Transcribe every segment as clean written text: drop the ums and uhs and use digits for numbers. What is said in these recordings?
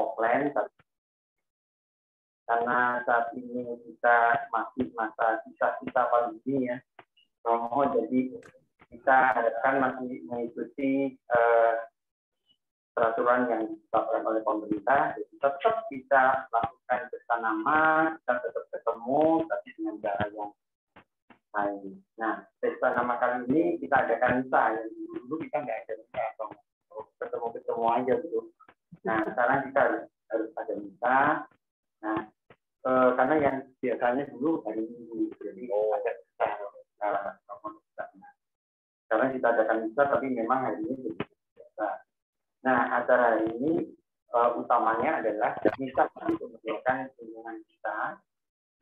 offline, karena saat ini kita masih masa sisa-sisa pandemi ya, Romo, jadi kita harapkan masih mengikuti peraturan yang ditetapkan oleh pemerintah. Jadi tetap kita lakukan bersama, kita tetap ketemu, tapi dengan cara yang lain. Nah, pesta nama kali ini kita adakan misa, yang dulu kita nggak ada misa, ketemu-ketemu aja gitu. Nah, sekarang kita harus ada misa. Nah, karena yang biasanya dulu hari Minggu, jadi ada misa. Sekarang kita adakan misa, tapi memang hari ini belum biasa. Nah, acara hari ini utamanya adalah misa untuk menjalankan kunjungan kita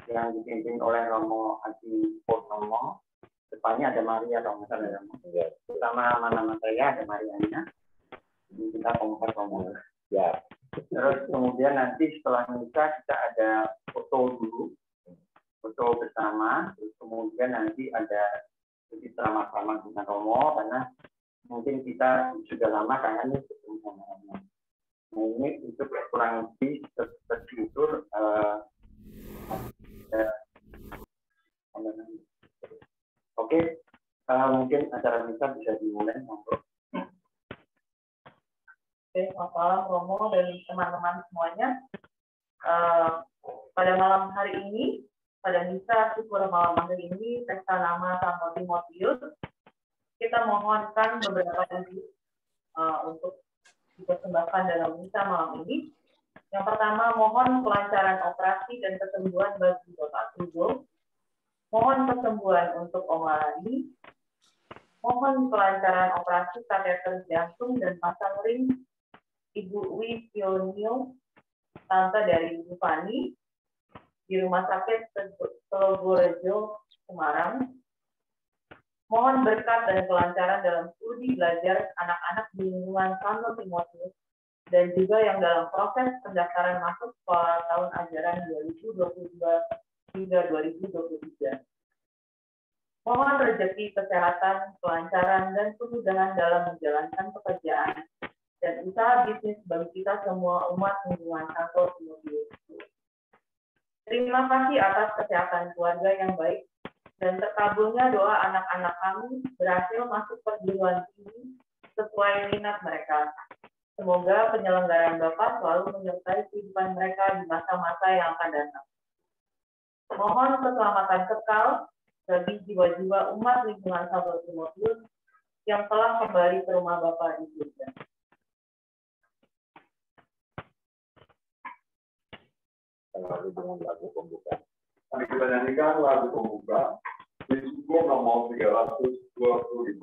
yang dipimpin oleh Romo Haji Purnomo. Depannya ada Maria, kalau nggak salah, sama nama saya ada Marianya. Jadi kita kompor-kompor. Ya. Terus kemudian nanti setelah misa kita ada foto dulu, foto bersama. Terus kemudian nanti ada ceramah-ceramah dengan Romo, karena mungkin kita sudah lama kangen ketemu sama Romo. Nah, ini itu kurang lebih seperti itu. Oke, mungkin acara misa bisa dimulai. Oke, selamat malam Romo dan teman-teman semuanya. Pada malam hari ini, pada misa syukur malam hari ini, pesta nama Santo Timotius, kita mohonkan beberapa doa untuk dipersembahkan dalam misa malam ini. Yang pertama, mohon kelancaran operasi dan kesembuhan bagi Bapak Trugo. Mohon kesembuhan untuk Om Maladi. Mohon kelancaran operasi kateter jantung dan pasang ring Ibu Wi Pionio, tante dari Ibu Fani, di Rumah Sakit Telogorejo, Semarang. Mohon berkat dan kelancaran dalam studi belajar anak-anak di lingkungan Santo Timotius dan juga yang dalam proses pendaftaran masuk sekolah tahun ajaran 2022 hingga 2023. Mohon rezeki, kesehatan, kelancaran, dan kemudahan dalam menjalankan pekerjaan dan usaha bisnis bagi kita semua umat lingkungan Santo Timotius. Terima kasih atas kesehatan keluarga yang baik dan terkabulnya doa anak-anak kami berhasil masuk perguruan tinggi sesuai minat mereka. Semoga penyelenggaraan Bapak selalu menyertai kehidupan mereka di masa-masa yang akan datang. Mohon keselamatan kekal bagi jiwa-jiwa umat lingkungan Santo Timotius yang telah kembali ke rumah Bapa di surga. Lalu dengan lagu pembuka. Mari kita nyanyikan lagu pembuka di syukur nomor 325.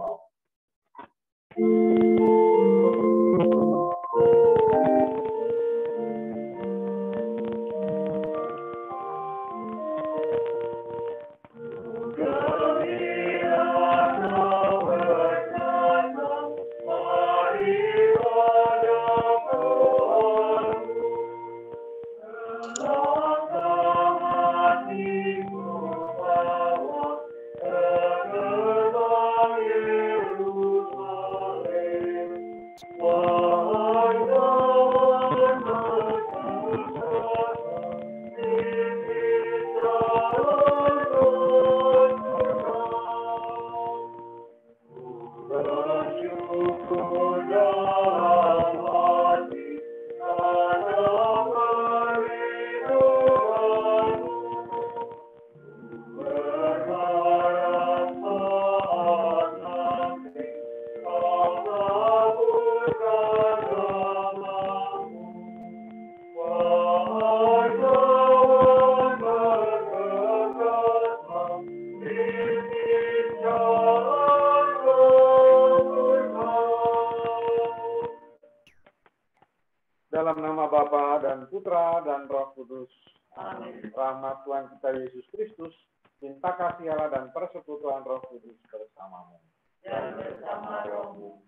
Dalam nama Bapa dan Putra dan Roh Kudus. Amin. Rahmat Tuhan kita Yesus Kristus, cinta kasih Allah dan persekutuan Roh Kudus bersamamu. Dan bersama rohmu.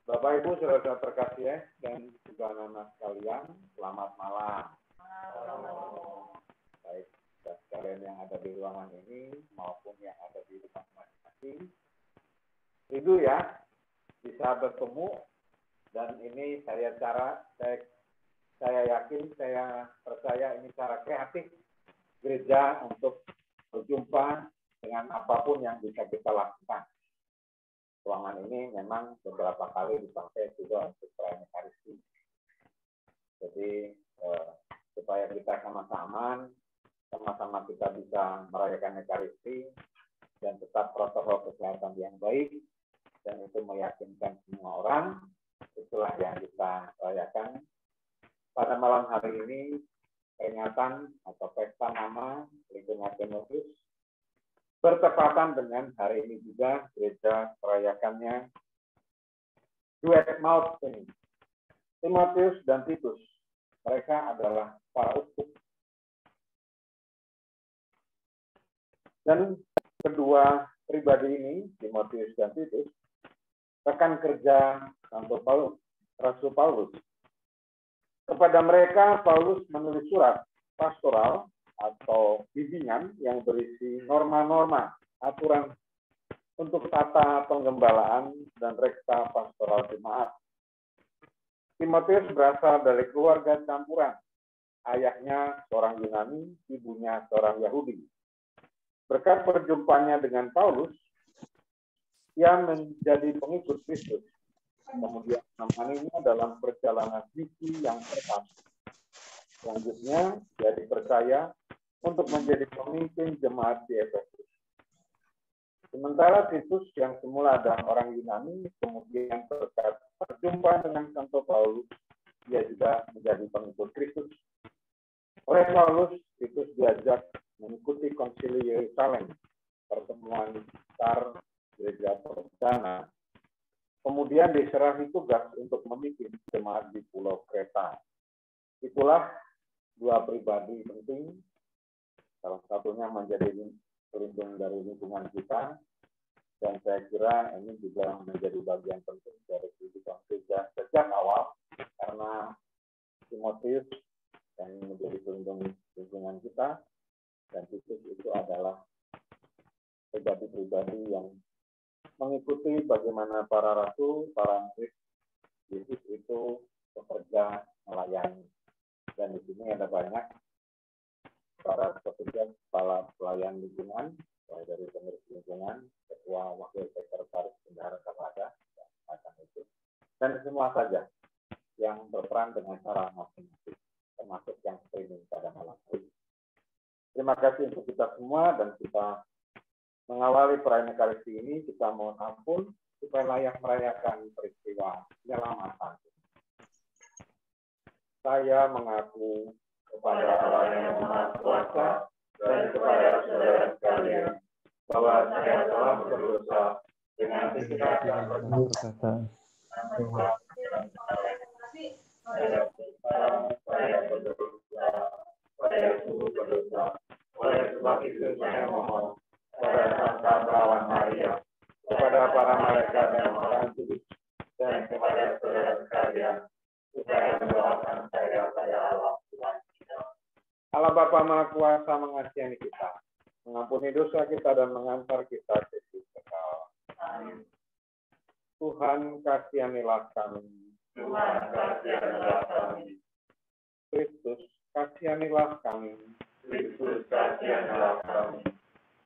Bapak Ibu saudara terkasih dan juga anak-anak sekalian, selamat malam. Baik, sekalian yang ada di ruangan ini maupun yang ada di rumah masing-masing. Rindu ya, bisa bertemu. Dan ini saya yakin, saya percaya ini cara kreatif gereja untuk berjumpa dengan apapun yang bisa kita lakukan. Ruangan ini memang beberapa kali dipakai juga untuk perayaan Ekaristi. Jadi supaya kita sama-sama kita bisa merayakan Ekaristi dan tetap protokol kesehatan yang baik, dan itu meyakinkan semua orang, itulah yang kita rayakan. Pada malam hari ini, peringatan atau pesta nama lingkungan Timotius bertepatan dengan hari ini juga gereja merayakannya duet maut ini. Timotius dan Titus, mereka adalah para uskup. Dan kedua pribadi ini, Timotius dan Titus, rekan kerja Santo Paulus, Rasul Paulus. Kepada mereka, Paulus menulis surat pastoral atau bimbingan yang berisi norma-norma, aturan untuk tata penggembalaan dan reksa pastoral jemaat. Timotius berasal dari keluarga campuran. Ayahnya seorang Yunani, ibunya seorang Yahudi. Berkat perjumpaannya dengan Paulus, ia menjadi pengikut Kristus. Kemudian menemaninya dalam perjalanan misi yang pertama. Selanjutnya, dia dipercaya untuk menjadi pemimpin jemaat di Efesus. Sementara Titus yang semula adalah orang Yunani, kemudian berkat perjumpaan dengan Santo Paulus, dia juga menjadi pengikut Kristus. Oleh Paulus, Titus diajak mengikuti Konsili Yerusalem, pertemuan besar gereja perdana. Kemudian diserahi tugas untuk memimpin jemaat di Pulau Kreta. Itulah dua pribadi penting. Salah satunya menjadi pelindung dari lingkungan kita, dan saya kira ini juga menjadi bagian penting dari kehidupan gereja sejak awal, karena Timotius yang menjadi pelindung lingkungan kita, dan Titus itu adalah pribadi-pribadi yang mengikuti bagaimana para rasul, para murid Yesus itu bekerja melayani. Dan di sini ada banyak para petugas, para pelayan lingkungan, mulai dari pengurus lingkungan, ketua, wakil sekretaris, bendahara kepada, macam itu, dan semua saja yang berperan dengan cara masing-masing, termasuk yang streaming pada malam hari. Terima kasih untuk kita semua, dan kita mengawali perayaan Ekaristi ini, kita mohon ampun supaya layak merayakan peristiwa penyelamatan. Saya mengaku kepada Allah yang Maha Kuasa dan kepada saudara sekalian bahwa saya telah berdosa dengan pikiran dan perkataan. Saya berdosa, saya sungguh berdosa. Oleh sebab itu saya mohon kepada Santa Perawan Maria, kepada para malaikat dan orang kudus, dan kepada saudara sekalian, supaya mendoakan saya pada Allah Tuhan kita. Allah Bapa Maha Kuasa mengasihi kita, mengampuni dosa kita dan mengantar kita ke hidup kekal. Amin. Tuhan kasihanilah kami. Tuhan kasihanilah kami. Kristus kasihanilah kami. Kristus kasihanilah kami.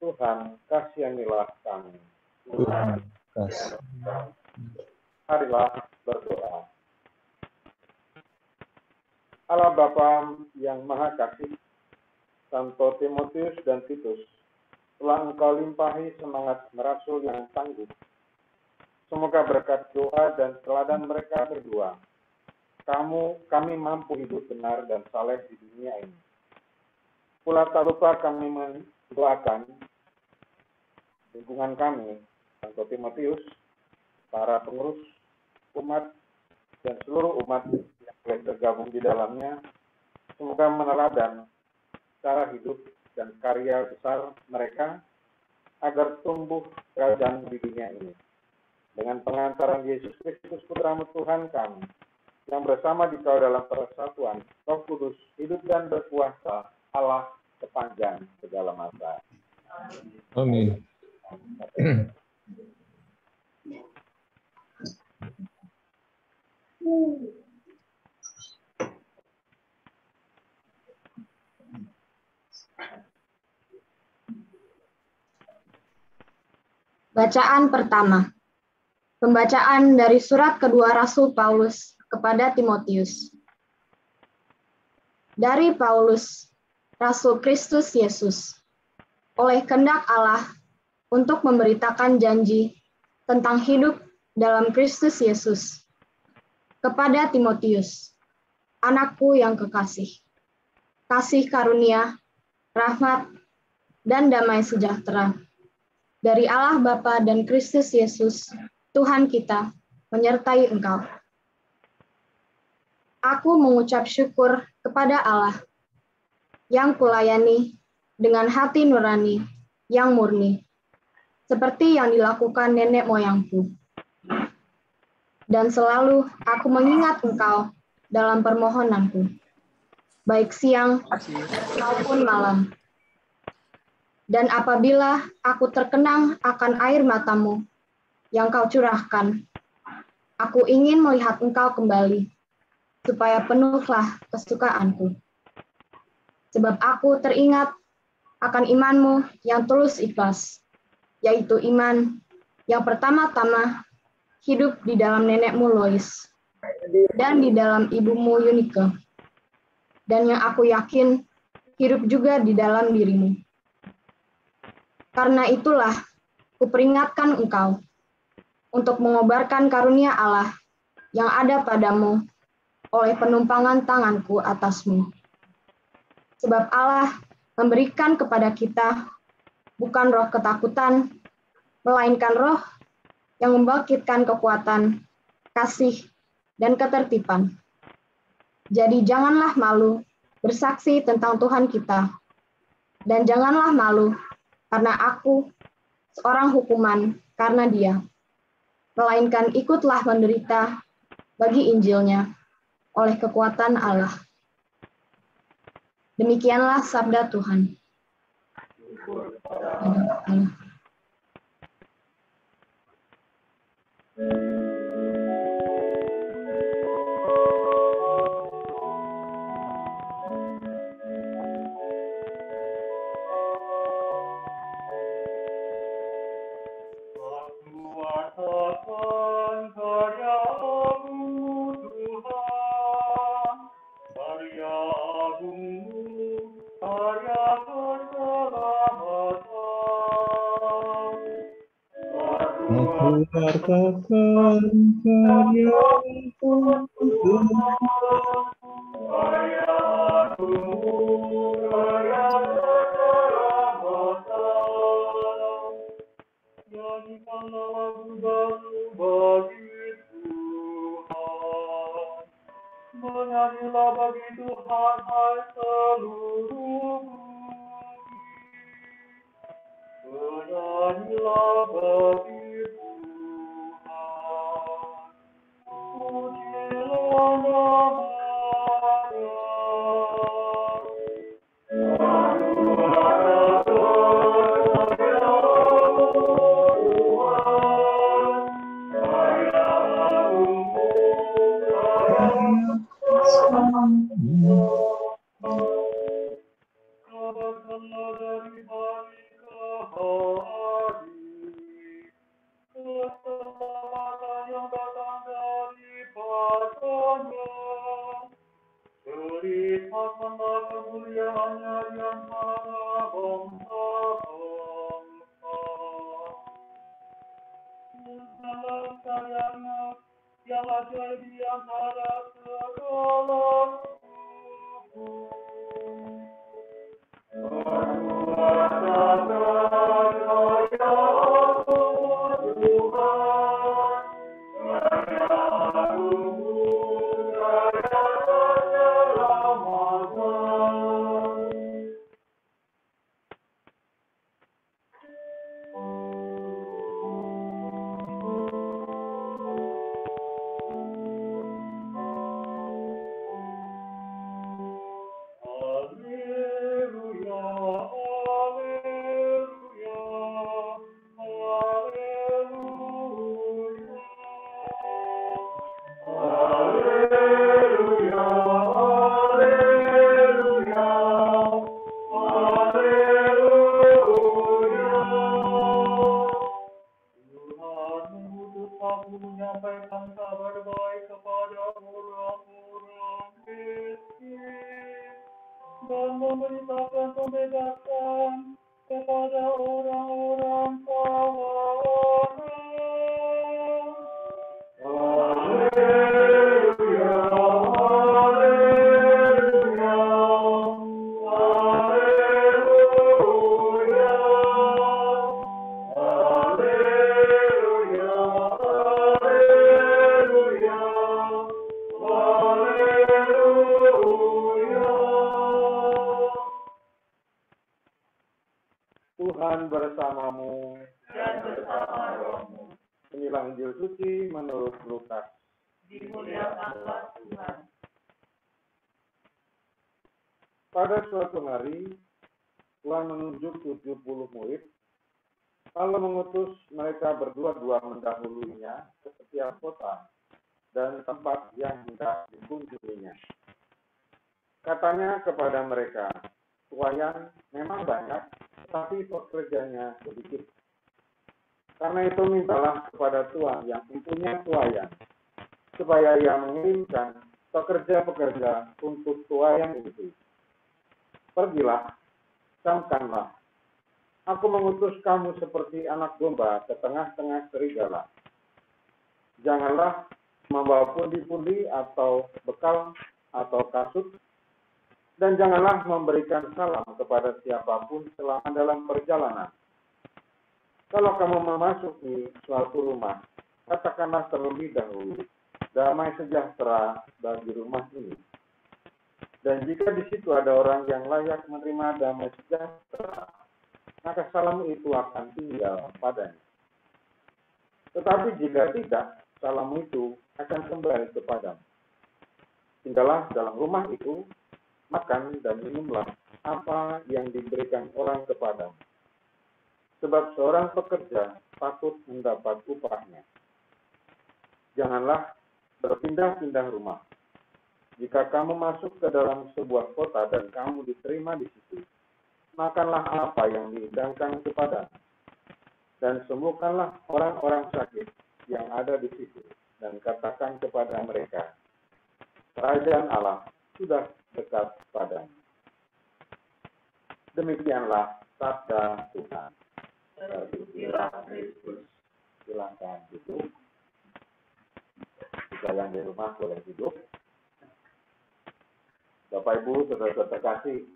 Tuhan kasihanilah kami. Tuhan kasihanilah kami. Marilah berdoa. Allah Bapa yang Maha Kasih, Santo Timotius dan Titus, telah Engkau limpahi semangat merasul yang tangguh. Semoga berkat doa dan teladan mereka berdua, kami mampu hidup benar dan saleh di dunia ini. Pula tak lupa kami mendoakan lingkungan kami, Santo Timotius, para pengurus umat, dan seluruh umat yang boleh tergabung di dalamnya, semoga meneladan cara hidup dan karya besar mereka agar tumbuh kerajaan di dunia ini. Dengan pengantaran Yesus Kristus, Putra Tuhan kami, yang bersama dikau dalam persatuan Roh Kudus, hidup dan berkuasa Allah sepanjang segala masa. Amin. Bacaan pertama. Pembacaan dari surat kedua Rasul Paulus kepada Timotius. Dari Paulus, Rasul Kristus Yesus, oleh kehendak Allah untuk memberitakan janji tentang hidup dalam Kristus Yesus, kepada Timotius, anakku yang kekasih, kasih karunia, rahmat, dan damai sejahtera dari Allah Bapa dan Kristus Yesus, Tuhan kita, menyertai engkau. Aku mengucap syukur kepada Allah yang kulayani dengan hati nurani yang murni, seperti yang dilakukan nenek moyangku. Dan selalu aku mengingat engkau dalam permohonanku, baik siang maupun malam. Dan apabila aku terkenang akan air matamu yang kau curahkan, aku ingin melihat engkau kembali, supaya penuhlah kesukaanku. Sebab aku teringat akan imanmu yang tulus ikhlas, yaitu iman yang pertama-tama hidup di dalam nenekmu Lois, dan di dalam ibumu Yunike, dan yang aku yakin hidup juga di dalam dirimu. Karena itulah kuperingatkan engkau untuk mengobarkan karunia Allah yang ada padamu oleh penumpangan tanganku atasmu. Sebab Allah memberikan kepada kita bukan roh ketakutan, melainkan roh yang membangkitkan kekuatan, kasih, dan ketertiban. Jadi janganlah malu bersaksi tentang Tuhan kita, dan janganlah malu karena aku seorang hukuman karena Dia, melainkan ikutlah menderita bagi Injilnya oleh kekuatan Allah. Demikianlah sabda Tuhan. Aku katakan karya Tuhan. Nyanyikanlah lagu baru bagi Tuhan. Menyanyilah bagi Tuhan, hai seluruh bumi. Menyanyilah bagi Tuhan. Pujilah namanya. Kabarkanlah dari hari ke hari keselamatan yang datang daripadanya. Ceritakanlah kemuliaannya di antara bangsa-bangsa. Teruskanlah karyanya yang ajaib di antara segala suku. dalam memberitakan pembebasan kepada orang-orang tawanan. Haleluya, haleluya, haleluya, haleluya, haleluya, haleluya. Tuhan bersamamu Dan bersama rohmu. Inilah Injil suci menurut Lukas. Dimuliakanlah Tuhan. Pada suatu hari, Tuhan menunjuk 70 murid, lalu mengutus mereka berdua-dua mendahuluinya ke setiap kota dan tempat yang hendak dikunjunginya. Katanya kepada mereka, tuayan memang banyak, tetapi pekerjanya sedikit. Karena itu mintalah kepada Tuhan yang mempunyai tuayan, supaya ia mengirimkan pekerja-pekerja untuk tuayan itu. Pergilah, camkanlah. Aku mengutus kamu seperti anak domba ke tengah-tengah serigala. Janganlah membawa pundi-pundi atau bekal atau kasut, dan janganlah memberikan salam kepada siapapun selama dalam perjalanan. Kalau kamu memasuki suatu rumah, katakanlah terlebih dahulu, damai sejahtera bagi rumah ini. Dan jika di situ ada orang yang layak menerima damai sejahtera, maka salam itu akan tinggal padanya. Tetapi jika tidak, salam itu akan kembali kepadamu. Tinggallah dalam rumah itu, makan dan minumlah apa yang diberikan orang kepadamu. Sebab seorang pekerja patut mendapat upahnya. Janganlah berpindah-pindah rumah. Jika kamu masuk ke dalam sebuah kota dan kamu diterima di situ, makanlah apa yang dihidangkan kepadamu. Dan sembuhkanlah orang-orang sakit yang ada di situ, dan katakan kepada mereka, Kerajaan Allah sudah dekat padamu. Demikianlah sabda Tuhan. Terpujilah Kristus. Silakan duduk. Jika yang di rumah boleh duduk. Bapak Ibu, saudara-saudara terkasih,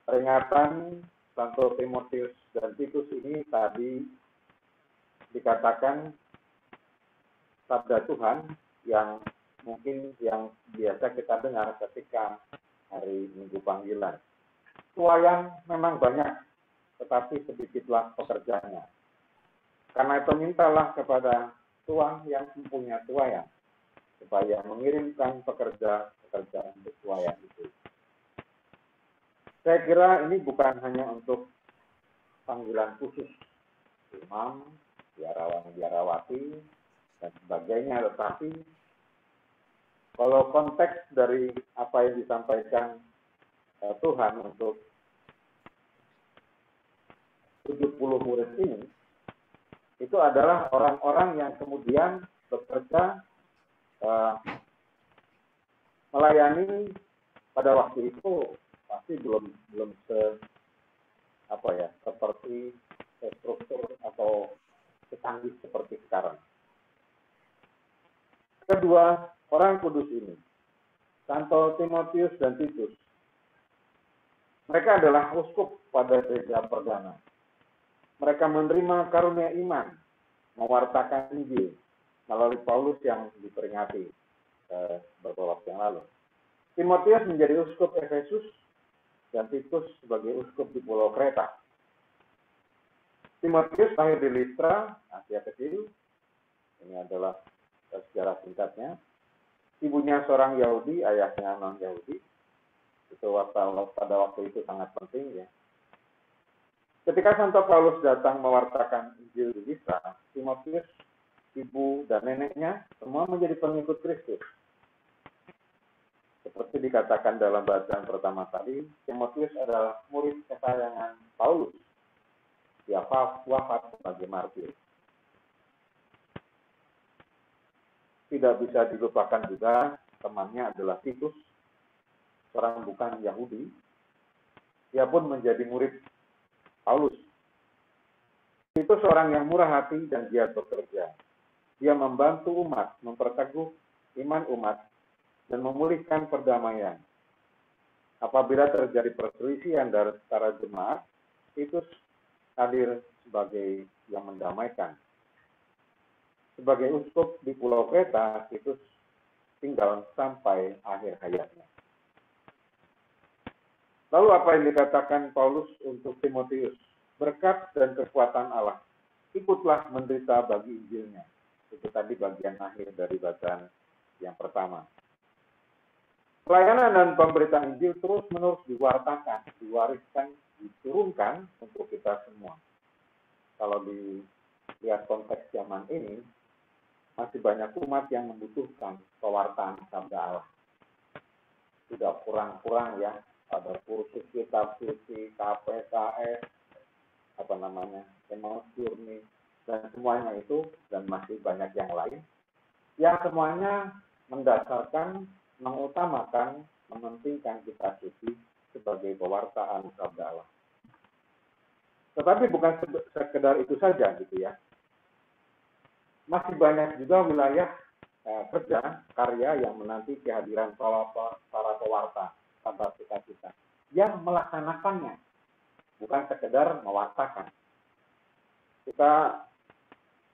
peringatan Santo Timotius dan Titus ini tadi dikatakan sabda Tuhan yang mungkin yang biasa kita dengar ketika hari Minggu Panggilan. Tuayan memang banyak, tetapi sedikitlah pekerjaannya. Karena itu mintalah kepada Tuhan yang mempunyai tuayan, supaya mengirimkan pekerja-pekerja untuk tuayan itu. Saya kira ini bukan hanya untuk panggilan khusus, imam, biarawan, biarawati, dan sebagainya, tetapi kalau konteks dari apa yang disampaikan Tuhan untuk 70 murid ini, itu adalah orang-orang yang kemudian bekerja melayani pada waktu itu pasti belum seperti struktur atau secanggih seperti sekarang. Kedua orang kudus ini, Santo Timotius dan Titus, mereka adalah uskup pada gereja perdana. Mereka menerima karunia iman, mewartakan Injil melalui Paulus yang diperingati beberapa waktu yang lalu. Timotius menjadi uskup Efesus dan Titus sebagai uskup di Pulau Kreta. Timotius lahir di Listra, Asia Kecil. Ini adalah sejarah singkatnya. Ibunya seorang Yahudi, ayahnya non-Yahudi. Itu pada waktu itu sangat penting ya. Ketika Santo Paulus datang mewartakan Injil di Listra, Timotius, ibu dan neneknya semua menjadi pengikut Kristus. Seperti dikatakan dalam bacaan pertama tadi, Timotius adalah murid kesayangan Paulus. Dia wafat sebagai martir. Tidak bisa dilupakan juga temannya adalah Titus, seorang bukan Yahudi, dia pun menjadi murid Paulus. Itu seorang yang murah hati dan giat bekerja. Dia membantu umat, memperteguh iman umat, dan memulihkan perdamaian. Apabila terjadi perselisihan dari antara jemaat, Titus hadir sebagai yang mendamaikan. Sebagai uskup di Pulau Kreta, Titus tinggal sampai akhir hayatnya. Lalu apa yang dikatakan Paulus untuk Timotius? Berkat dan kekuatan Allah, ikutlah menderita bagi Injilnya. Itu tadi bagian akhir dari bacaan yang pertama. Pelayanan dan pemberitaan Injil terus-menerus diwartakan, diwariskan, diturunkan untuk kita semua. Kalau dilihat konteks zaman ini, masih banyak umat yang membutuhkan pewartaan sabda Allah. Tidak kurang-kurang ya, ada kursus kitab suci, KPKS, Emmaus Journey, dan semuanya itu, dan masih banyak yang lain, yang semuanya mendasarkan, mengutamakan, mementingkan kitab suci sebagai pewartaan sabda Allah. Tetapi bukan sekedar itu saja gitu ya. Masih banyak juga wilayah kerja, karya yang menanti kehadiran para pewarta sabda kita yang melaksanakannya, bukan sekedar mewartakan.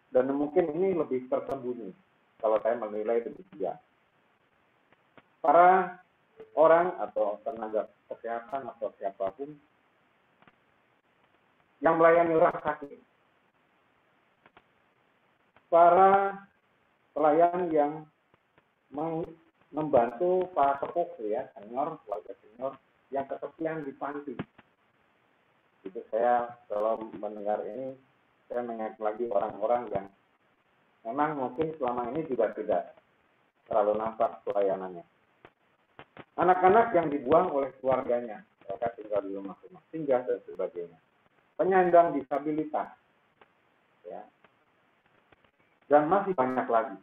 Dan mungkin ini lebih tersembunyi, kalau saya menilai demikian. Para orang atau tenaga kesehatan atau siapapun yang melayani orang sakit, para pelayan yang membantu para sepuh ya, senior, keluarga senior yang kesepian di panti. Itu saya kalau mendengar ini, saya mengingat lagi orang-orang yang memang mungkin selama ini juga tidak terlalu nampak pelayanannya. Anak-anak yang dibuang oleh keluarganya, mereka tinggal di rumah-rumah singgah dan sebagainya. Penyandang disabilitas, ya, dan masih banyak lagi.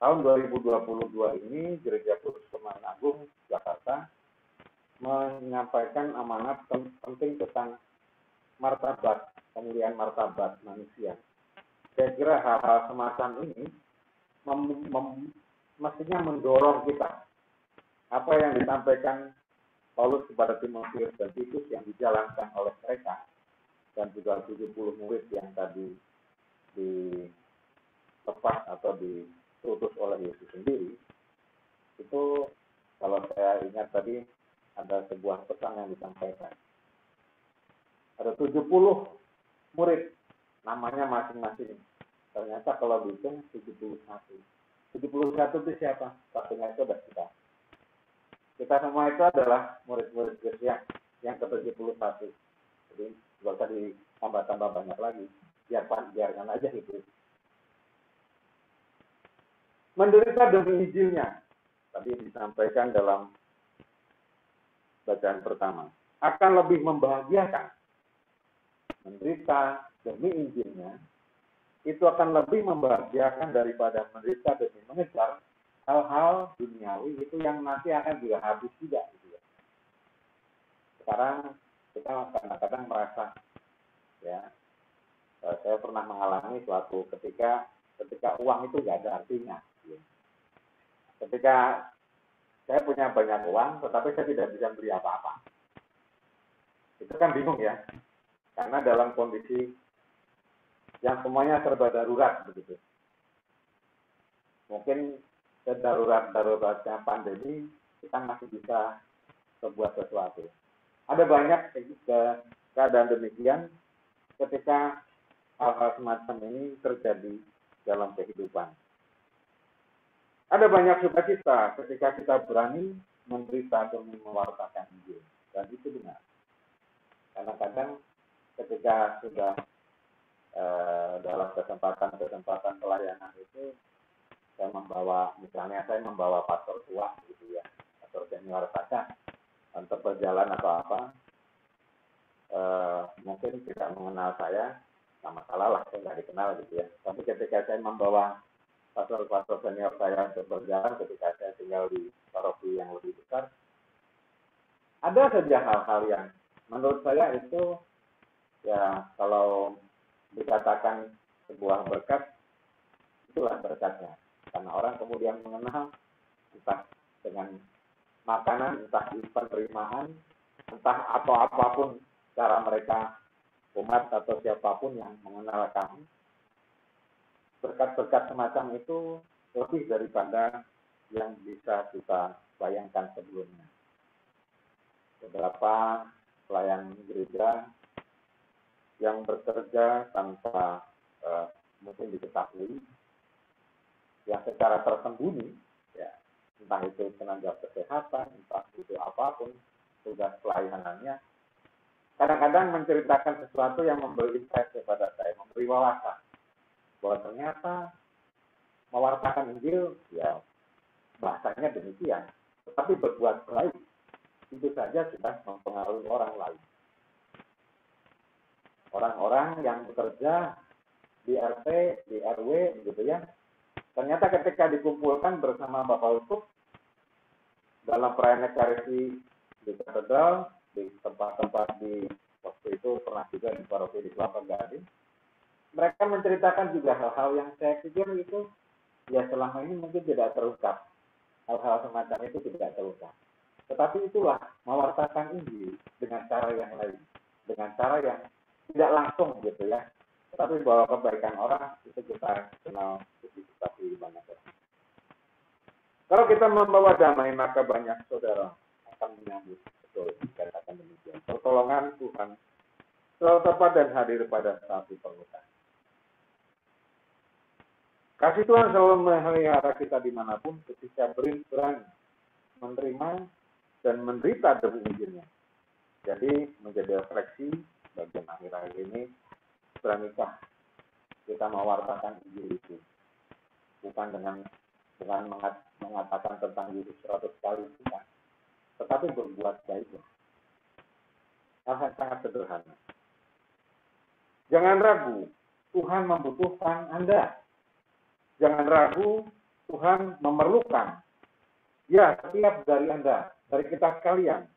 Tahun 2022 ini Gereja Kudus Kemahan Agung Jakarta menyampaikan amanat penting tentang martabat, pemulihan martabat manusia. Saya kira hal-hal semacam ini mestinya mendorong kita. Apa yang disampaikan Paulus kepada Timotius dan Titus yang dijalankan oleh mereka, dan juga 70 murid yang tadi dilepas atau diutus oleh Yesus sendiri, itu kalau saya ingat tadi ada sebuah pesan yang disampaikan. Ada 70 murid, namanya masing-masing. Ternyata kalau dihitung 71. 71 itu siapa? Satunya itu adalah kita. Kita semua itu adalah murid-murid Yesus yang ke-71. Jadi nggak usah ditambah-tambah banyak lagi. Biarkan aja itu. Menderita demi Injilnya. Tadi disampaikan dalam bacaan pertama. Akan lebih membahagiakan. Menderita demi Injilnya, itu akan lebih membahagiakan daripada menderita demi mengejar hal-hal duniawi itu yang nanti akan juga habis juga. Gitu ya. Sekarang kita kadang-kadang merasa, ya, saya pernah mengalami suatu ketika uang itu nggak ada artinya. Gitu. Ketika saya punya banyak uang, tetapi saya tidak bisa beli apa-apa. Itu kan bingung ya. Karena dalam kondisi yang semuanya serba darurat begitu. Mungkin daruratnya pandemi kita masih bisa berbuat sesuatu. Ada banyak keadaan demikian ketika hal-hal semacam ini terjadi dalam kehidupan. Ada banyak sukacita ketika kita berani menderita demi mewartakan Injil, dan itu benar. Karena kadang ketika sudah dalam kesempatan pelayanan itu saya membawa pastor tua gitu ya, pastor senior saja untuk berjalan atau apa, mungkin tidak mengenal saya, nggak masalah lah, saya nggak dikenal gitu ya. Tapi ketika saya membawa pastor senior saya untuk berjalan, ketika saya tinggal di paroki yang lebih besar. Ada saja hal-hal yang menurut saya itu ya kalau dikatakan sebuah berkat, itulah berkatnya. Karena orang kemudian mengenal entah dengan makanan, entah penerimaan, entah atau apapun cara mereka, umat atau siapapun yang mengenal kami. Berkat-berkat semacam itu lebih daripada yang bisa kita bayangkan sebelumnya. Beberapa pelayan gereja yang bekerja tanpa mungkin diketahui, yang secara tersembunyi, ya, entah itu tenaga kesehatan, entah itu apapun tugas pelayanannya, kadang-kadang menceritakan sesuatu yang memberi insight kepada saya, memberi wawasan bahwa ternyata mewartakan Injil, ya bahasanya demikian, tetapi berbuat baik itu saja sudah mempengaruhi orang lain. Orang-orang yang bekerja di RT, di RW, gitu ya, ternyata ketika dikumpulkan bersama Bapak Uskup dalam perayaan Ekaristi di katedral, di tempat-tempat di waktu itu pernah juga di paroki di Kelapa Gading, mereka menceritakan juga hal-hal yang saya pikir itu ya selama ini mungkin tidak terungkap. Hal-hal semacam itu tidak terungkap. Tetapi itulah mewartakan Injil dengan cara yang lain, dengan cara yang tidak langsung gitu ya. Tetapi bahwa kebaikan orang itu kita kenal lebih banyak. Kalau kita membawa damai, maka banyak saudara akan menyambut. Betul, dikatakan demikian. Pertolongan Tuhan selalu tepat dan hadir pada saat diperlukan. Kasih Tuhan selalu memelihara kita dimanapun ketika berani menerima dan menderita demi Injilnya. Jadi menjadi refleksi bagian akhir-akhir ini, beranikah kita mewartakan Injil itu, bukan dengan mengatakan tentang Yesus 100 kali, bukan, tetapi berbuat baik. Hal yang sangat sederhana. Jangan ragu, Tuhan membutuhkan Anda. Jangan ragu, Tuhan memerlukan. Ya, setiap dari Anda, dari kita sekalian,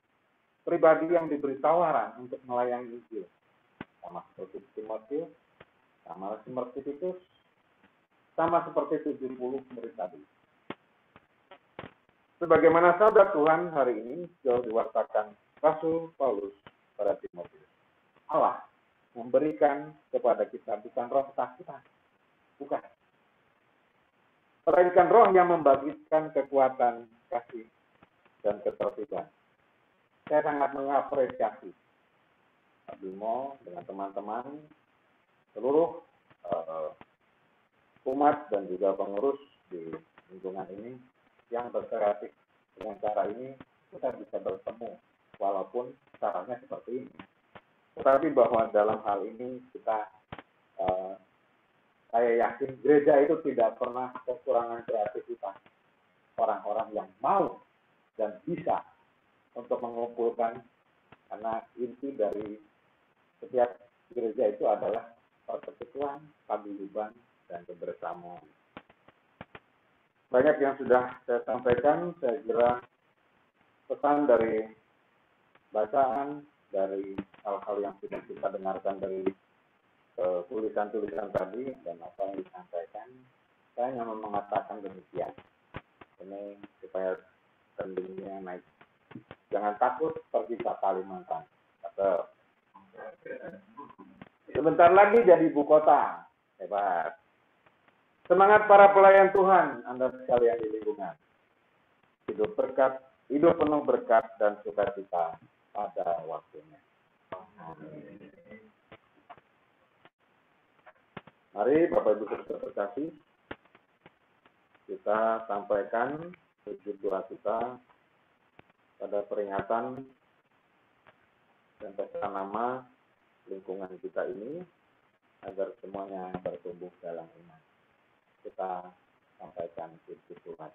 pribadi yang diberi tawaran untuk melayani Injil. Sama seperti Timotius, sama seperti Titus, sama seperti 70 murid tadi. Sebagaimana sabda Tuhan hari ini jauh diwartakan Rasul Paulus pada Timotius. Allah memberikan kepada kita bukan roh ketakutan, bukan. Melainkan roh yang membagikan kekuatan, kasih, dan ketertiban. Saya sangat mengapresiasi Pak Bimo dengan teman-teman, seluruh umat dan juga pengurus di lingkungan ini yang berkreatif dengan cara ini kita bisa bertemu walaupun caranya seperti ini. Tetapi bahwa dalam hal ini kita saya yakin gereja itu tidak pernah kekurangan kreativitas orang-orang yang mau dan bisa untuk mengumpulkan, karena inti dari setiap gereja itu adalah persekutuan, paguyuban, dan kebersamaan. Banyak yang sudah saya sampaikan, saya kira pesan dari bacaan, dari hal-hal yang sudah kita dengarkan dari tulisan-tulisan tadi dan apa yang disampaikan, saya hanya mengatakan demikian. Ini supaya trendingnya naik. Jangan takut pergi ke Kalimantan. Sebentar lagi jadi ibu kota. Hebat. Semangat para pelayan Tuhan, Anda sekalian di lingkungan. Hidup berkat, hidup penuh berkat dan sukacita pada waktunya. Amin. Mari Bapak Ibu Saudara terkasih, kita sampaikan wujud doa kita pada peringatan dan pesta nama lingkungan kita ini agar semuanya bertumbuh dalam iman. Kita sampaikan wujud doa.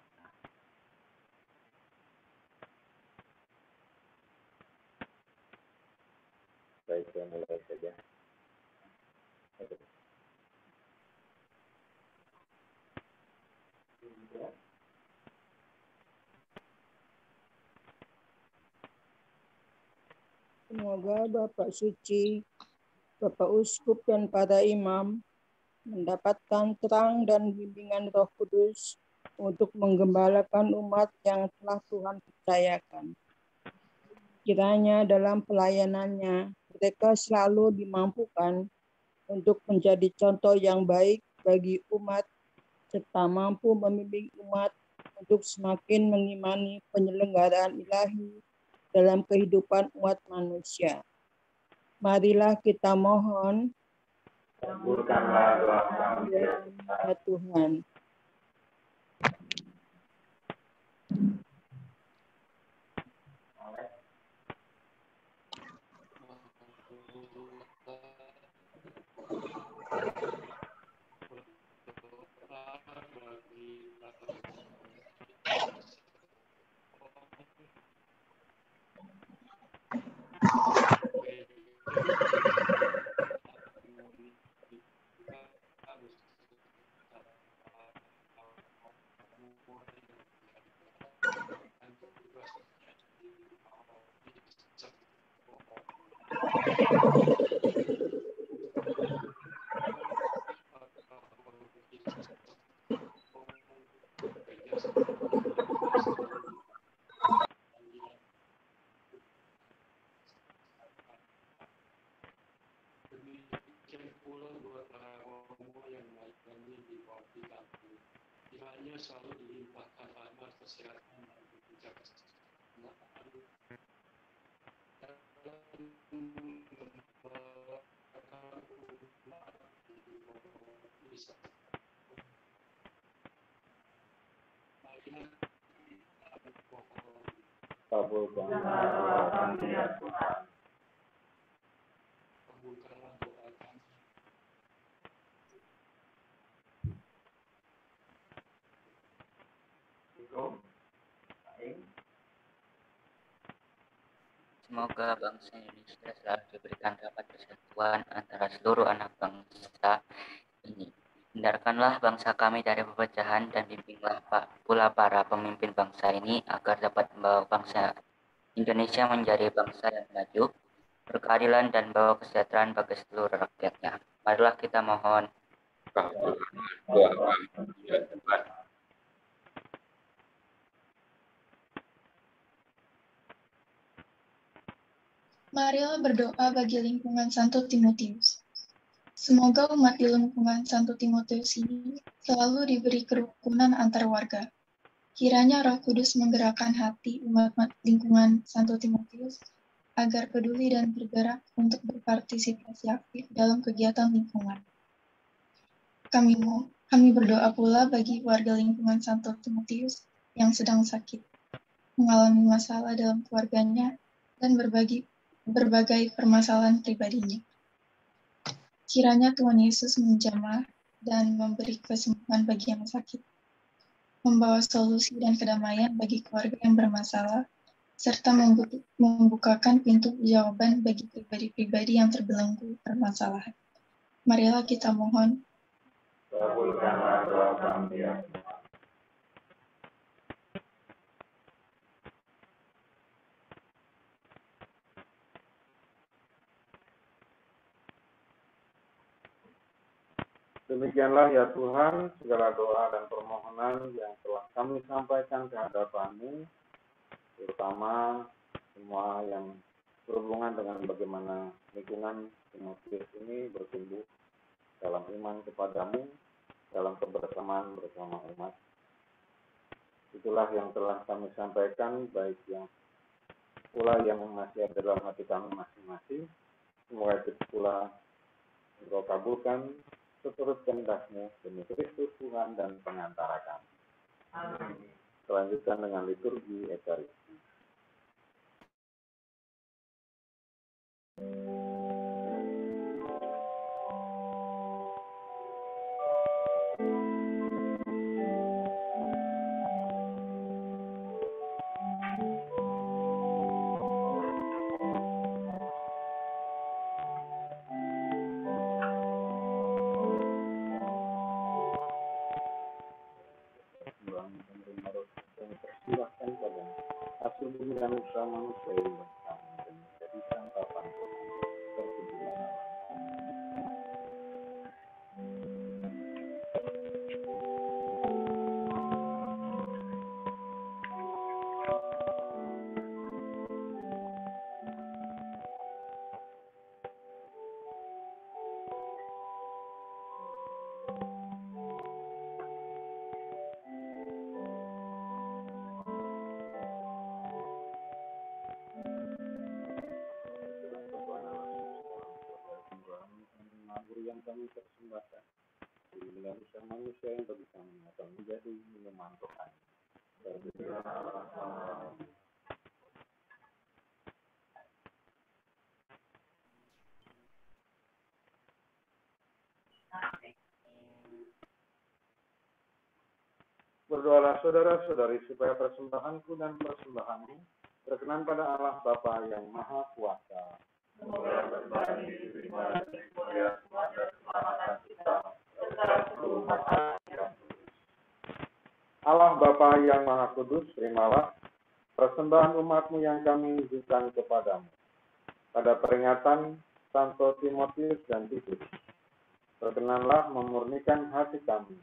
Baik, saya mulai saja. Semoga Bapak Suci, Bapak Uskup, dan para imam mendapatkan terang dan bimbingan Roh Kudus untuk menggembalakan umat yang telah Tuhan percayakan. Kiranya dalam pelayanannya, mereka selalu dimampukan untuk menjadi contoh yang baik bagi umat, serta mampu membimbing umat untuk semakin mengimani penyelenggaraan ilahi dalam kehidupan umat manusia. Marilah kita mohon, Kabulkanlah doa kami ya Tuhan. Kiranya selalu dilimpahkan rahmat kesehatan dan kebijaksanaan dalam mengembalakan umat di Indonesia. Marilah kita mohon. Kabulkanlah doa kami ya Tuhan. Kabulkanlah doa kami. Semoga bangsa Indonesia selalu diberikan dapat persatuan antara seluruh anak bangsa ini. Hindarkanlah bangsa kami dari perpecahan dan bimbinglah pula para pemimpin bangsa ini agar dapat membawa bangsa Indonesia menjadi bangsa yang maju, berkeadilan dan bawa kesejahteraan bagi seluruh rakyatnya. Marilah kita mohon. Doa kami ya Tuhan. Marilah berdoa bagi lingkungan Santo Timotius. Semoga umat di lingkungan Santo Timotius ini selalu diberi kerukunan antar warga. Kiranya Roh Kudus menggerakkan hati umat lingkungan Santo Timotius agar peduli dan bergerak untuk berpartisipasi aktif dalam kegiatan lingkungan. Kami berdoa pula bagi warga lingkungan Santo Timotius yang sedang sakit, mengalami masalah dalam keluarganya, dan berbagai permasalahan pribadinya. Kiranya Tuhan Yesus menjamah dan memberi kesembuhan bagi yang sakit, membawa solusi dan kedamaian bagi keluarga yang bermasalah, serta membukakan pintu jawaban bagi pribadi-pribadi yang terbelenggu permasalahan. Marilah kita mohon. Kabulkanlah doa kami ya Tuhan. Demikianlah ya Tuhan, segala doa dan permohonan yang telah kami sampaikan ke hadapan-Mu, terutama semua yang berhubungan dengan bagaimana lingkungan Timotius ini bertumbuh dalam iman kepada-Mu, dalam kebersamaan bersama umat. Itulah yang telah kami sampaikan, baik yang pula yang masih ada dalam hati kami masing-masing. Semoga itu pula Engkau kabulkan seturut kehendak-Mu demi Kristus Tuhan dan pengantara kami. Amin. Selanjutkan dengan liturgi Ekaristi. Persilahkan pada hasil pemilihan usaha manusia yang bersama dan menjadikan Bapa dipersembahkan. Inilah usaha manusia yang bagi kami akan menjadi minuman rohani. Berdoalah saudara-saudari supaya persembahanku dan persembahanmu berkenan pada Allah Bapa yang Maha Kuasa. Semoga berbagi diterima dan kemuliaan dan keselamatan kita serta seluruh masyarakat yang kudus. Allah Bapa yang Maha Kudus, terimalah persembahan umat-Mu yang kami tunjukkan kepadamu pada peringatan Santo Timotius dan Titus. Berkenanlah memurnikan hati kami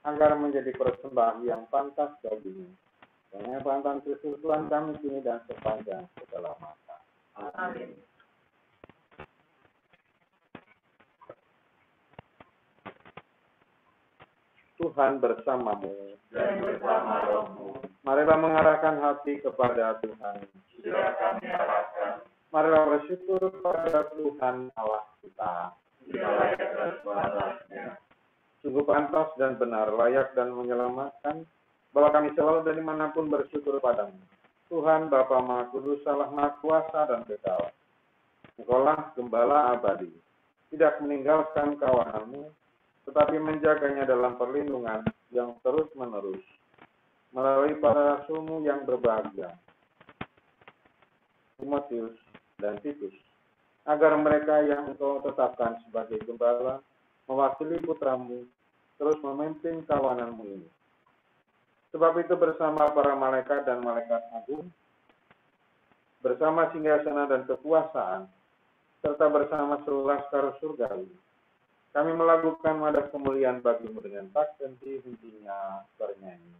agar menjadi persembahan yang pantas bagimu, dengan pantas Kristus Tuhan kami kini dan sepanjang segala masa. Amin. Tuhan bersamamu dan bersama rohmu. Marilah mengarahkan hati kepada Tuhan. Bila kami arahkan. Marilah bersyukur kepada Tuhan Allah kita. Bila layak dan sepantasnya. Sungguh pantas dan benar, layak dan menyelamatkan, bahwa kami selalu dari manapun bersyukur padamu. Tuhan Bapa Maha Kudus, Allah Maha Kuasa dan Kekal. Engkaulah Gembala abadi, tidak meninggalkan kawananmu, tetapi menjaganya dalam perlindungan yang terus-menerus, melalui para rasulmu yang berbahagia, Timotius dan Titus, agar mereka yang engkau tetapkan sebagai gembala, mewakili putramu, terus memimpin kawananmu ini. Sebab itu bersama para malaikat dan malaikat agung, bersama singgasana dan kekuasaan, serta bersama seluruh laskar surgawi, kami melakukan madah kemuliaan bagimu dengan tak henti-hentinya bernyanyi.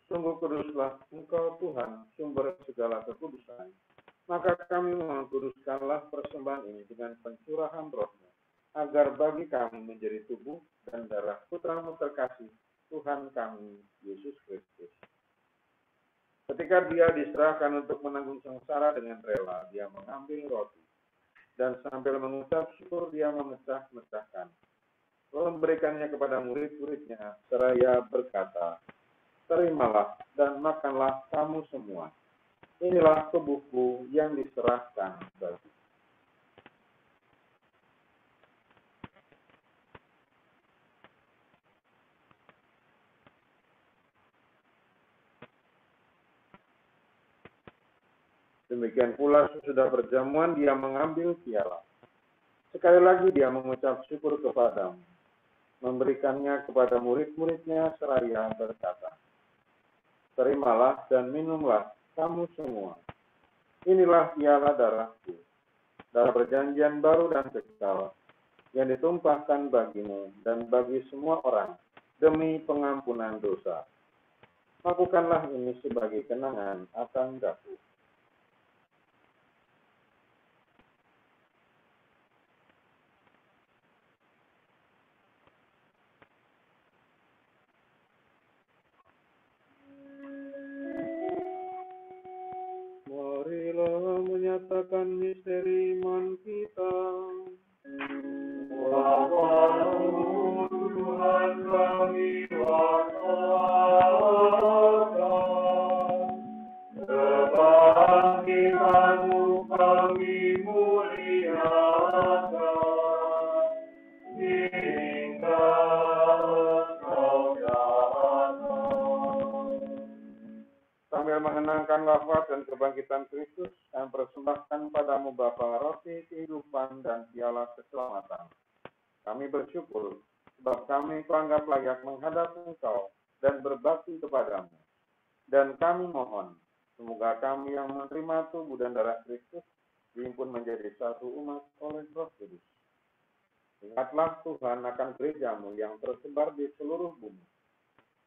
Sungguh kuduslah Engkau Tuhan, sumber segala kekudusan. Maka kami mengkuduskanlah persembahan ini dengan pencurahan Roh-Mu, agar bagi kami menjadi tubuh dan darah Putra-Mu terkasih, Tuhan kami, Yesus Kristus. Ketika Dia diserahkan untuk menanggung sengsara dengan rela, Dia mengambil roti, dan sambil mengucap syukur Dia memecah-mecahkan, lalu memberikannya kepada murid-muridnya, seraya berkata, "Terimalah dan makanlah kamu semua. Inilah tubuhku yang diserahkan bagi." Demikian pula sesudah berjamuan Dia mengambil piala. Sekali lagi Dia mengucap syukur kepadamu, memberikannya kepada murid-muridnya seraya berkata, "Terimalah dan minumlah kamu semua. Inilah piala darahku, darah perjanjian baru dan kekal, yang ditumpahkan bagimu dan bagi semua orang demi pengampunan dosa. Lakukanlah ini sebagai kenangan akan aku." Marilah menyatakan misteri iman kita. Tuhan kami wasalkan, kebangkitan-Mu kami muliakan, hingga Engkau datang. Sambil Sambil mengenangkan wafat dan kebangkitan Kristus, kami persembahkan padamu Bapa roti kehidupan dan piala keselamatan. Kami bersyukur sebab kami kuanggap layak menghadap Engkau dan berbakti kepadamu. Dan kami mohon, semoga kami yang menerima tubuh dan darah Kristus dihimpun menjadi satu umat oleh Roh Kudus. Ingatlah Tuhan akan gerejamu yang tersebar di seluruh bumi,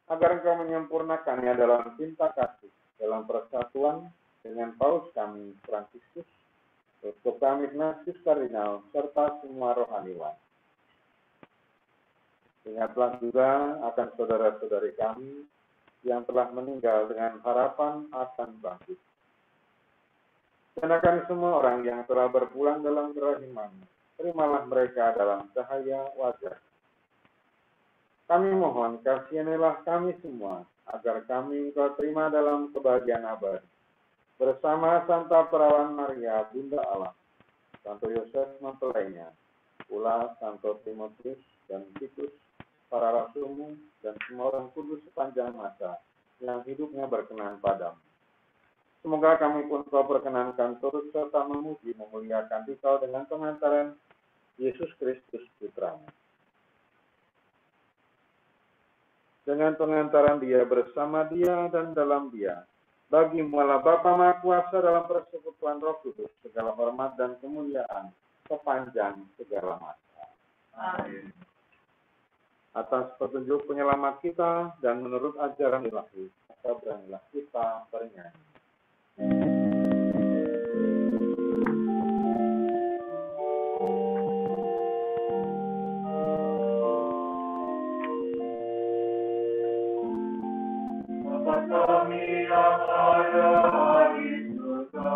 agar Engkau menyempurnakannya dalam cinta kasih, dalam persatuan dengan Paus kami, Fransiskus, Uskup kami Ignatius Kardinal, serta semua rohaniwan. Ingatlah juga akan saudara-saudari kami yang telah meninggal dengan harapan akan bangkit. Dan akan semua orang yang telah berpulang dalam kerahiman, terimalah mereka dalam cahaya wajah. Kami mohon, kasihanilah kami semua, agar kami Engkau terima dalam kebahagiaan abadi. Bersama Santa Perawan Maria, Bunda Allah, Santo Yosef mempelainya, pula Santo Timotius dan Titus, para rasulmu, dan semua orang kudus sepanjang masa, yang hidupnya berkenan padamu. Semoga kami pun Kau perkenankan turut serta memuji memuliakan Dikau dengan pengantaran Yesus Kristus Putramu. Dengan pengantaran Dia, bersama Dia, dan dalam Dia, bagi-Mu Allah Bapa Maha Kuasa dalam persekutuan Roh Kudus, segala hormat dan kemuliaan sepanjang segala masa. Amin. Atas petunjuk penyelamat kita dan menurut ajaran ilahi, maka beranilah kita bernyanyi. Bapa kami yang ada di surga,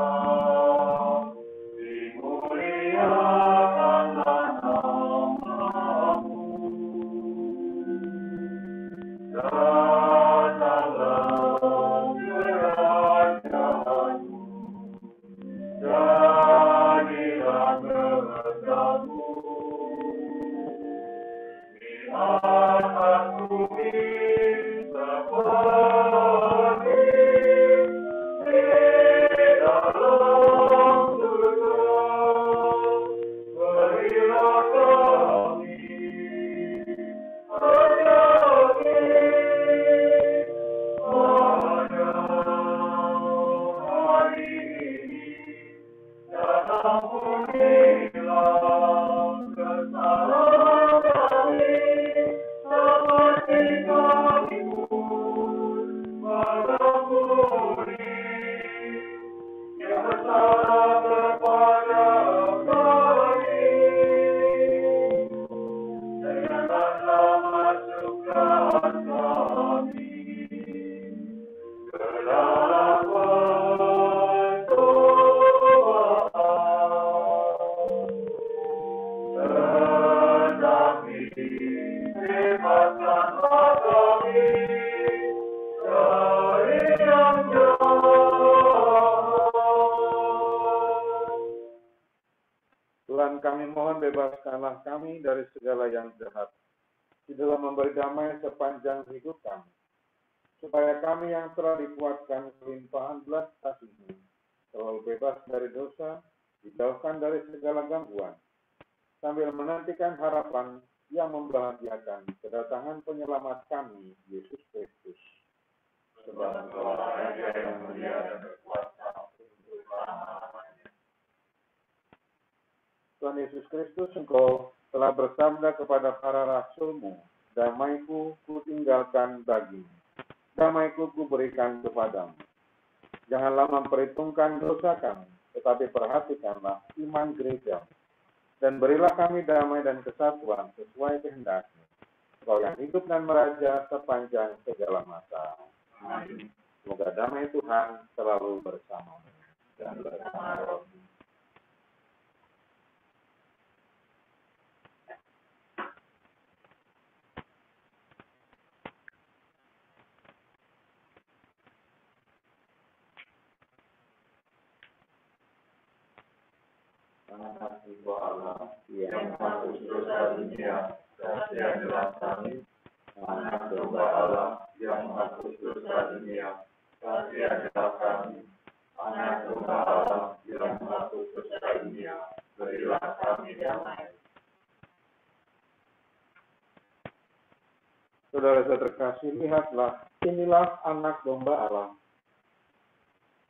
dimuliakanlah namamu. Datanglah kerajaanmu, jadilah kehendakmu di atas bumi seperti di dalam surga. Berilah kami rezeki pada hari ini, dan ampunilah kesalahan kami, seperti kami pun mengampuni yang bersalah kepada kami. Janganlah masukkan kami ke dalam pencobaan, tetapi bebaskanlah kami dari yang jahat. Tuhan, kami mohon bebaskanlah kami dari segala yang jahat, di dalam memberi damai sepanjang hidup kami, supaya kami yang telah dikuatkan kelimpahan belas kasih-Mu, selalu bebas dari dosa, dijauhkan dari segala gangguan, sambil menantikan harapan yang membahagiakan kedatangan penyelamat kami, Yesus Kristus. Sebab Engkau Raja yang mulia dan berkuasa untuk selama-lamanya. Tuhan Yesus Kristus, Engkau telah bersabda kepada para rasul-Mu, damai-Ku kutinggalkan bagimu, damai-Ku kuberikan kepadamu. Janganlah memperhitungkan dosa kami, tetapi perhatikanlah iman gereja, dan berilah kami damai dan kesatuan sesuai kehendak-Mu, Engkau yang hidup dan meraja sepanjang segala masa. Amin. Semoga damai Tuhan selalu bersama-Mu dan bersama roh-Mu. Kasih Allah yang menghapus dosa dunia, kasianilah kami. Anak domba Allah yang menghapus dosa dunia, kasianilah kami, Anak Tunggal Allah yang menebus dosa dunia, berilah kami damai. Saudara-saudara terkasih, lihatlah, inilah anak domba Allah.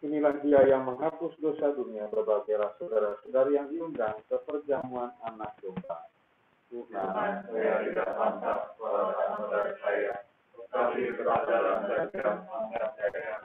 Inilah dia yang menghapus dosa dunia. Berbahagialah saudara-saudari yang diundang ke perjamuan anak domba. Tuhan, saya tidak pantas kepada saya, tetapi beradalah saja angkat saya.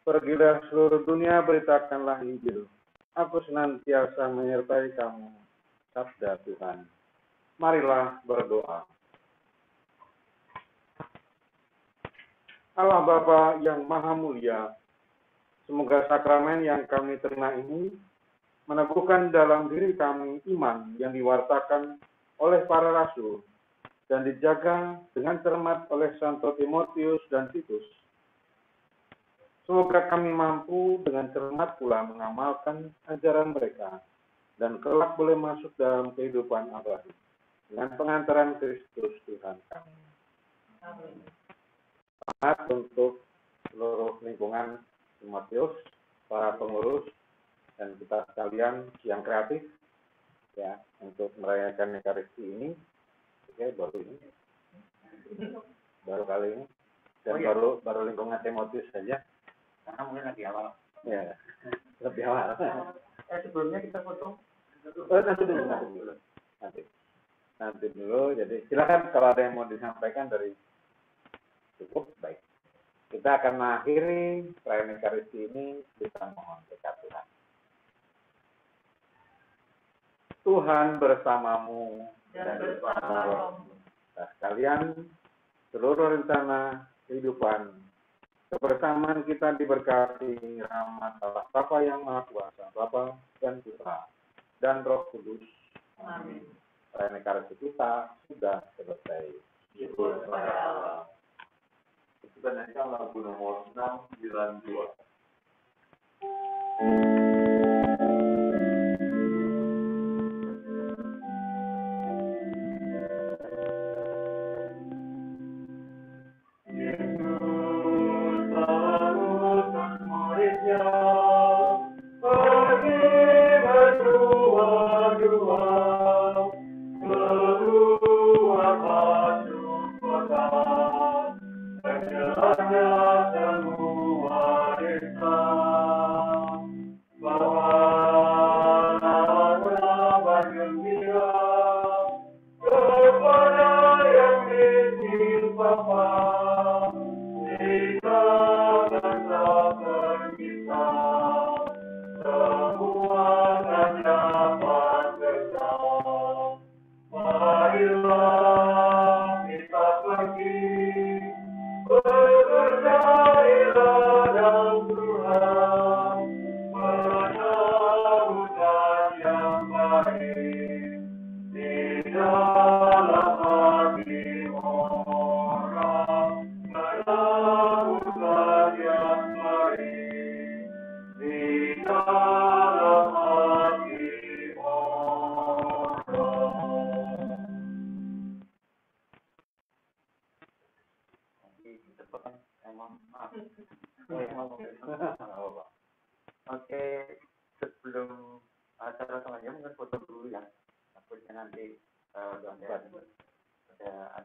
Pergilah seluruh dunia, beritakanlah Injil. Aku senantiasa menyertai kamu, sabda Tuhan. Marilah berdoa. Allah Bapa yang Maha Mulia, semoga sakramen yang kami terima ini meneguhkan dalam diri kami iman yang diwartakan oleh para rasul dan dijaga dengan cermat oleh Santo Timotius dan Titus. Semoga kami mampu dengan cermat pula mengamalkan ajaran mereka dan kelak boleh masuk dalam kehidupan abadi dengan pengantaran Kristus Tuhan kami. Amin. Selamat untuk seluruh lingkungan Timotius, para pengurus, dan kita sekalian yang kreatif ya untuk merayakan Ekaristi ini. Oke, baru kali ini dan baru lingkungan Timotius saja. Karena mungkin lagi awal. Ya, lebih awal. Sebelumnya kita foto. Nanti dulu. Jadi silakan kalau ada yang mau disampaikan dari cukup baik. Kita akan mengakhiri perayaan Ekaristi ini kita mohon berkat Tuhan. Tuhan bersamamu dan bersamamu. Sekalian seluruh rencana kehidupan kebersamaan kita diberkati rahmat Allah Bapa yang Maha Kuasa, Bapa dan Putra dan Roh Kudus. Amin. Perayaan Ekaristi kita sudah selesai. Syukur kepada Allah. Kita nyanyikan lagu nomor 692. Oke, sebelum acara selanjutnya mungkin foto dulu ya. Takutnya nanti ada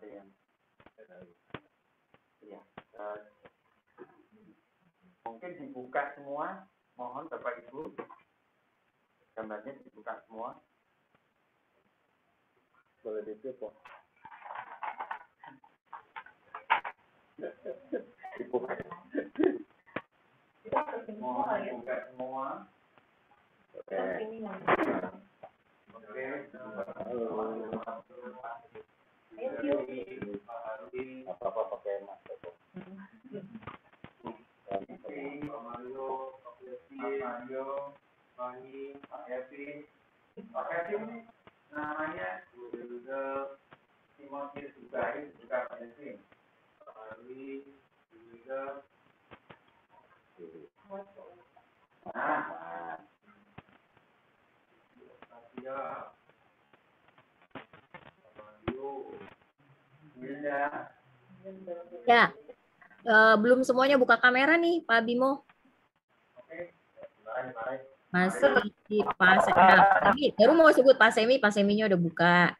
yang ya. Mungkin dibuka semua. Mohon Bapak Ibu gambarnya dibuka semua. Boleh ditutup. Dibuka. Mohon dibuka semua. Oke. Apa-apa pakai masker. Pak Kevin namanya Timotius juga Pak Kevin. Ya, belum semuanya buka kamera nih, Pak Bimo. Masih Pak Semi. Baru mau sebut Pak Semi, Pak Seminya udah buka.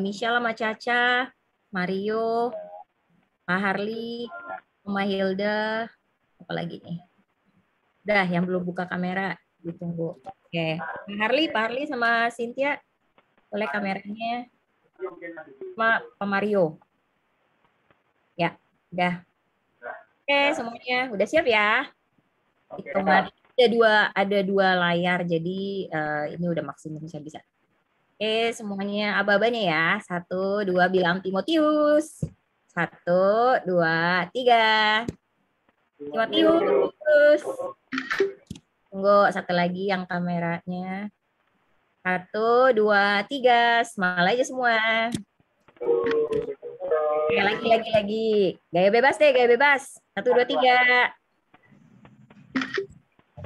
Michelle sama Caca, Mario, Pak Harli, Mama Hilda, apa lagi nih? Udah, yang belum buka kamera ditunggu. Oke, Pak Harli sama Cynthia, boleh kameranya. Sama Pak Mario. Ya, udah. Oke, semuanya udah siap ya? Hitungan ada dua layar, jadi ini udah maksimum saya bisa. Oke, semuanya aba-abanya ya. 1, 2, bilang Timotius. 1, 2, 3. Timotius. Tunggu, satu lagi yang kameranya. 1, 2, 3. Smile aja semua. Oke, lagi. Gaya bebas deh, gaya bebas. 1, 2, 3.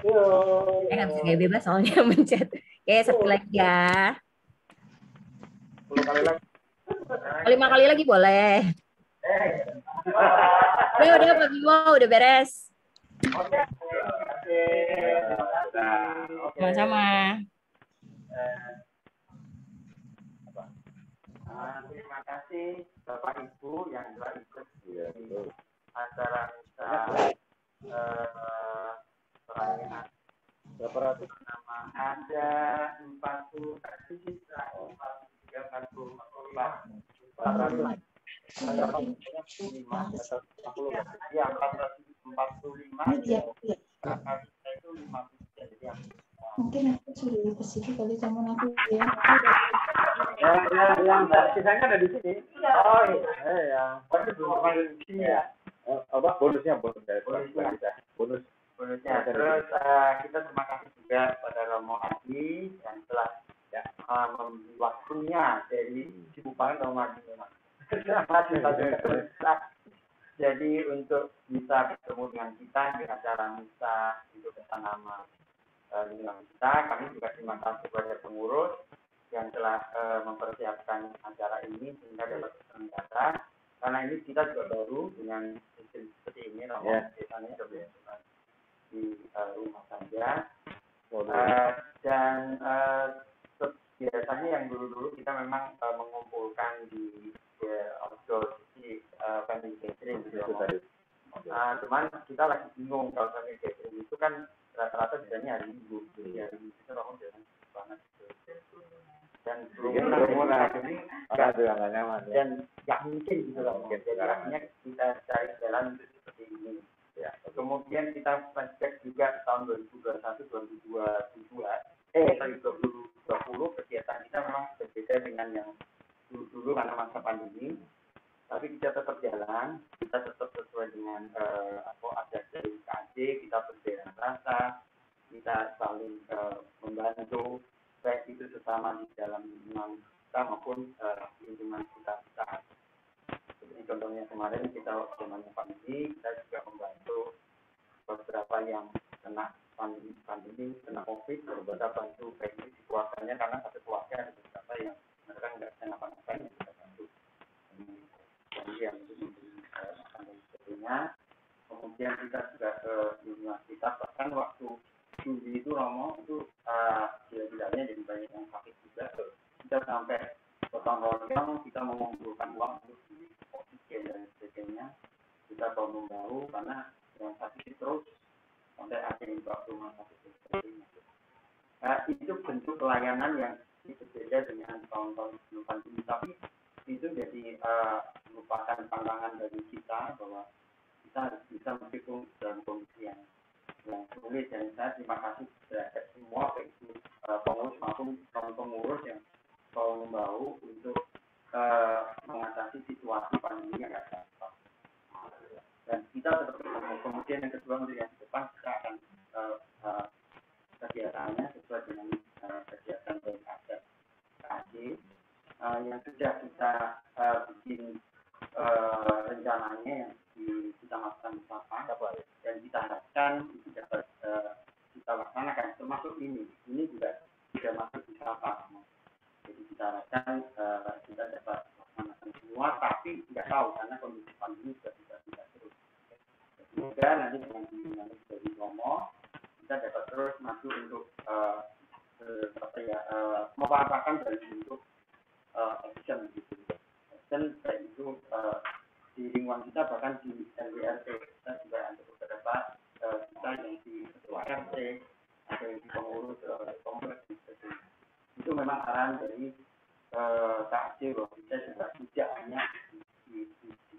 Nggak bisa gaya bebas soalnya mencet. Oke, satu lagi ya. 10 kali lagi. 5 kali lagi boleh. Udah Pak Bimo, udah beres. Sama-sama. Terima kasih Bapak Ibu yang telah ikut di acara perayaan. Nama ada 40 aktivitas, 43, 44, 45, mungkin aku sudah ke situ kali teman aku ya. Yang sisanya ada di sini. Oh iya. Tapi belum ada di sini ya. Apa bonusnya bonus. Bonusnya. Terus kita terima kasih juga pada Romo Adi yang telah Jadi untuk bisa bertemu dengan kita di acara misa untuk pesta nama lingkungan kita, kami juga terima kasih kepada pengurus yang telah mempersiapkan acara ini sehingga dapat terselenggara. Karena ini kita juga baru dengan sistem seperti ini, biasanya sudah di rumah saja. Dan biasanya yang dulu-dulu kita memang mengumpulkan di outdoor di family gathering gitu. Cuman kita lagi bingung kalau family gathering itu kan rata-rata biasanya hari Minggu, jadi hari Minggu itu orang jangan banget. Dan kerumunan ini nggak nyaman dan nggak mungkin gitu loh. Jadi artinya kita cari jalan untuk seperti ini. Ya. Kemudian kita flashback juga tahun 2021-2020 kegiatan kita memang berbeda dengan yang dulu karena masa pandemi. Tapi kita tetap jalan, kita tetap sesuai dengan adat dari KJ, kita berbeda rasa, kita saling membantu, baik itu sesama di dalam lingkungan kita maupun lingkungan kita. Jadi contohnya kemarin kita zaman pandemi, kita juga membantu beberapa yang kena pandemi, kena COVID, kita bantu baik di keluarganya karena satu keluarga ada beberapa yang mereka nggak bisa ngapa-ngapain, kita bantu. Jadi yang sebetulnya, kemudian kita juga ke lingkungan kita, bahkan waktu Juli itu Romo itu tidak-tidaknya jadi banyak yang sakit juga. Kita sampai potong royong, kita mengumpulkan uang untuk beli oksigen dan sebagainya. Kita bau karena yang sakit terus sampai akhirnya waktu rumah sakit sebagainya. Itu bentuk pelayanan yang berbeda dengan tahun-tahun sebelum pandemi, tapi itu jadi merupakan pandangan dari kita bahwa kita harus bisa mendukung dalam kondisi yang sulit. Dan saya terima kasih terhadap semua baik itu pengurus maupun pengurus yang mau membawa untuk mengatasi situasi pandemi yang ada. Dan kita tetap kemudian yang kedua untuk yang depan kita akan kegiatannya sesuai dengan kegiatan dari adat KJ yang sudah kita bikin rencananya yang kita lakukan bersama dan kita harapkan itu dapat kita laksanakan termasuk ini juga sudah masuk di sapa. Jadi kita harapkan kita dapat laksanakan semua, tapi tidak tahu karena kondisi pandemi sudah tidak terus. Semoga nanti dengan bimbingan dari Romo kita dapat terus masuk untuk memanfaatkan dari bentuk action gitu. Dan itu di lingkungan kita bahkan di LWRT kita juga ada beberapa kita yang di ketua RT, ada yang di pengurus kompleks itu memang arahan dari KJ bahwa kita juga tidak hanya di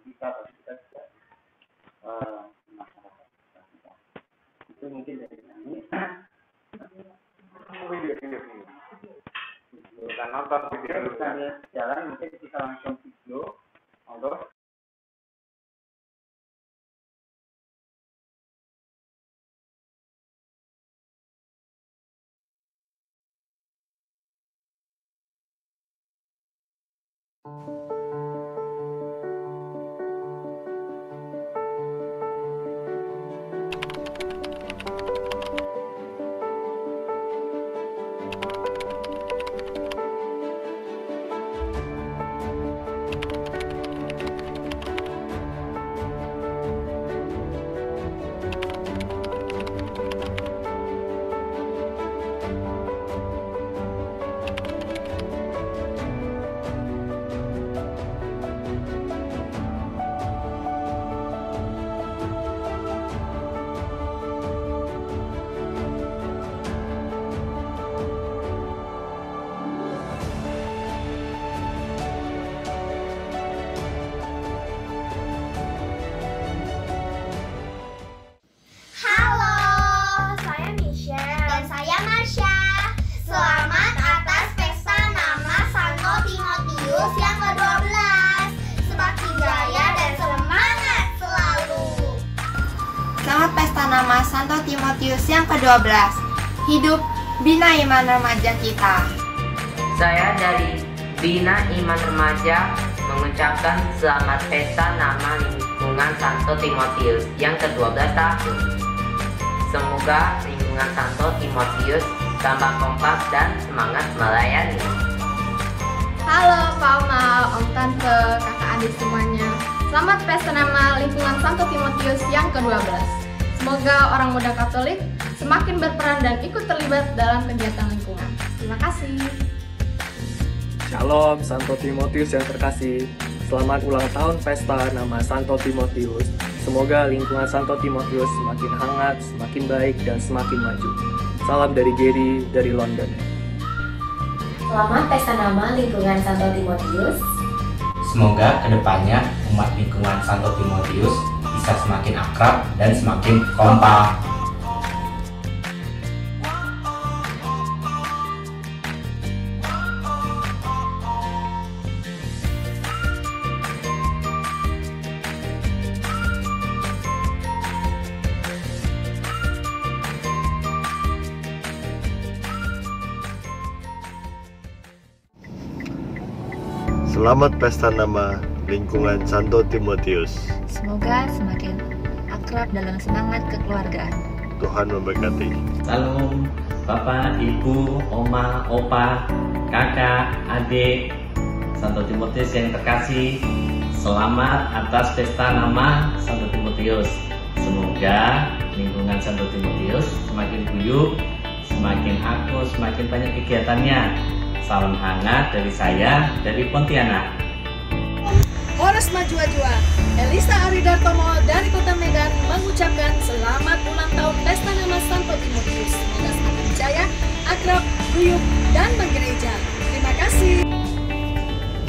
kita, tapi kita juga di masyarakat kita. Itu mungkin dari kami. Kita nonton video jalan mungkin kita langsung video untuk Nama Santo Timotius yang ke-12. Hidup Bina Iman Remaja kita. Saya dari Bina Iman Remaja mengucapkan selamat pesta nama lingkungan Santo Timotius yang ke-12 tahun. Semoga lingkungan Santo Timotius tambah kompak dan semangat melayani. Halo Pak Oma, Om Tante, kakak adik semuanya. Selamat pesta nama lingkungan Santo Timotius yang ke-12. Semoga orang muda Katolik semakin berperan dan ikut terlibat dalam kegiatan lingkungan. Terima kasih. Shalom Santo Timotius yang terkasih. Selamat ulang tahun pesta nama Santo Timotius. Semoga lingkungan Santo Timotius semakin hangat, semakin baik, dan semakin maju. Salam dari Gary dari London. Selamat pesta nama lingkungan Santo Timotius. Semoga kedepannya umat lingkungan Santo Timotius bisa semakin akrab dan semakin kompak. Selamat pesta nama lingkungan Santo Timotius. Semoga semakin akrab dalam semangat kekeluargaan. Tuhan memberkati. Salam Bapak, Ibu, Oma, Opa, Kakak, Adik, Santo Timotius yang terkasih. Selamat atas pesta nama Santo Timotius. Semoga lingkungan Santo Timotius semakin guyup, semakin akur, semakin banyak kegiatannya. Salam hangat dari saya, dari Pontianak. Horas Majua-Jua, Elisa Aridartomo dari Kota Medan mengucapkan selamat ulang tahun pesta nama Santo Timotius. Semoga semakin jaya, akrab, guyup, dan bergereja. Terima kasih.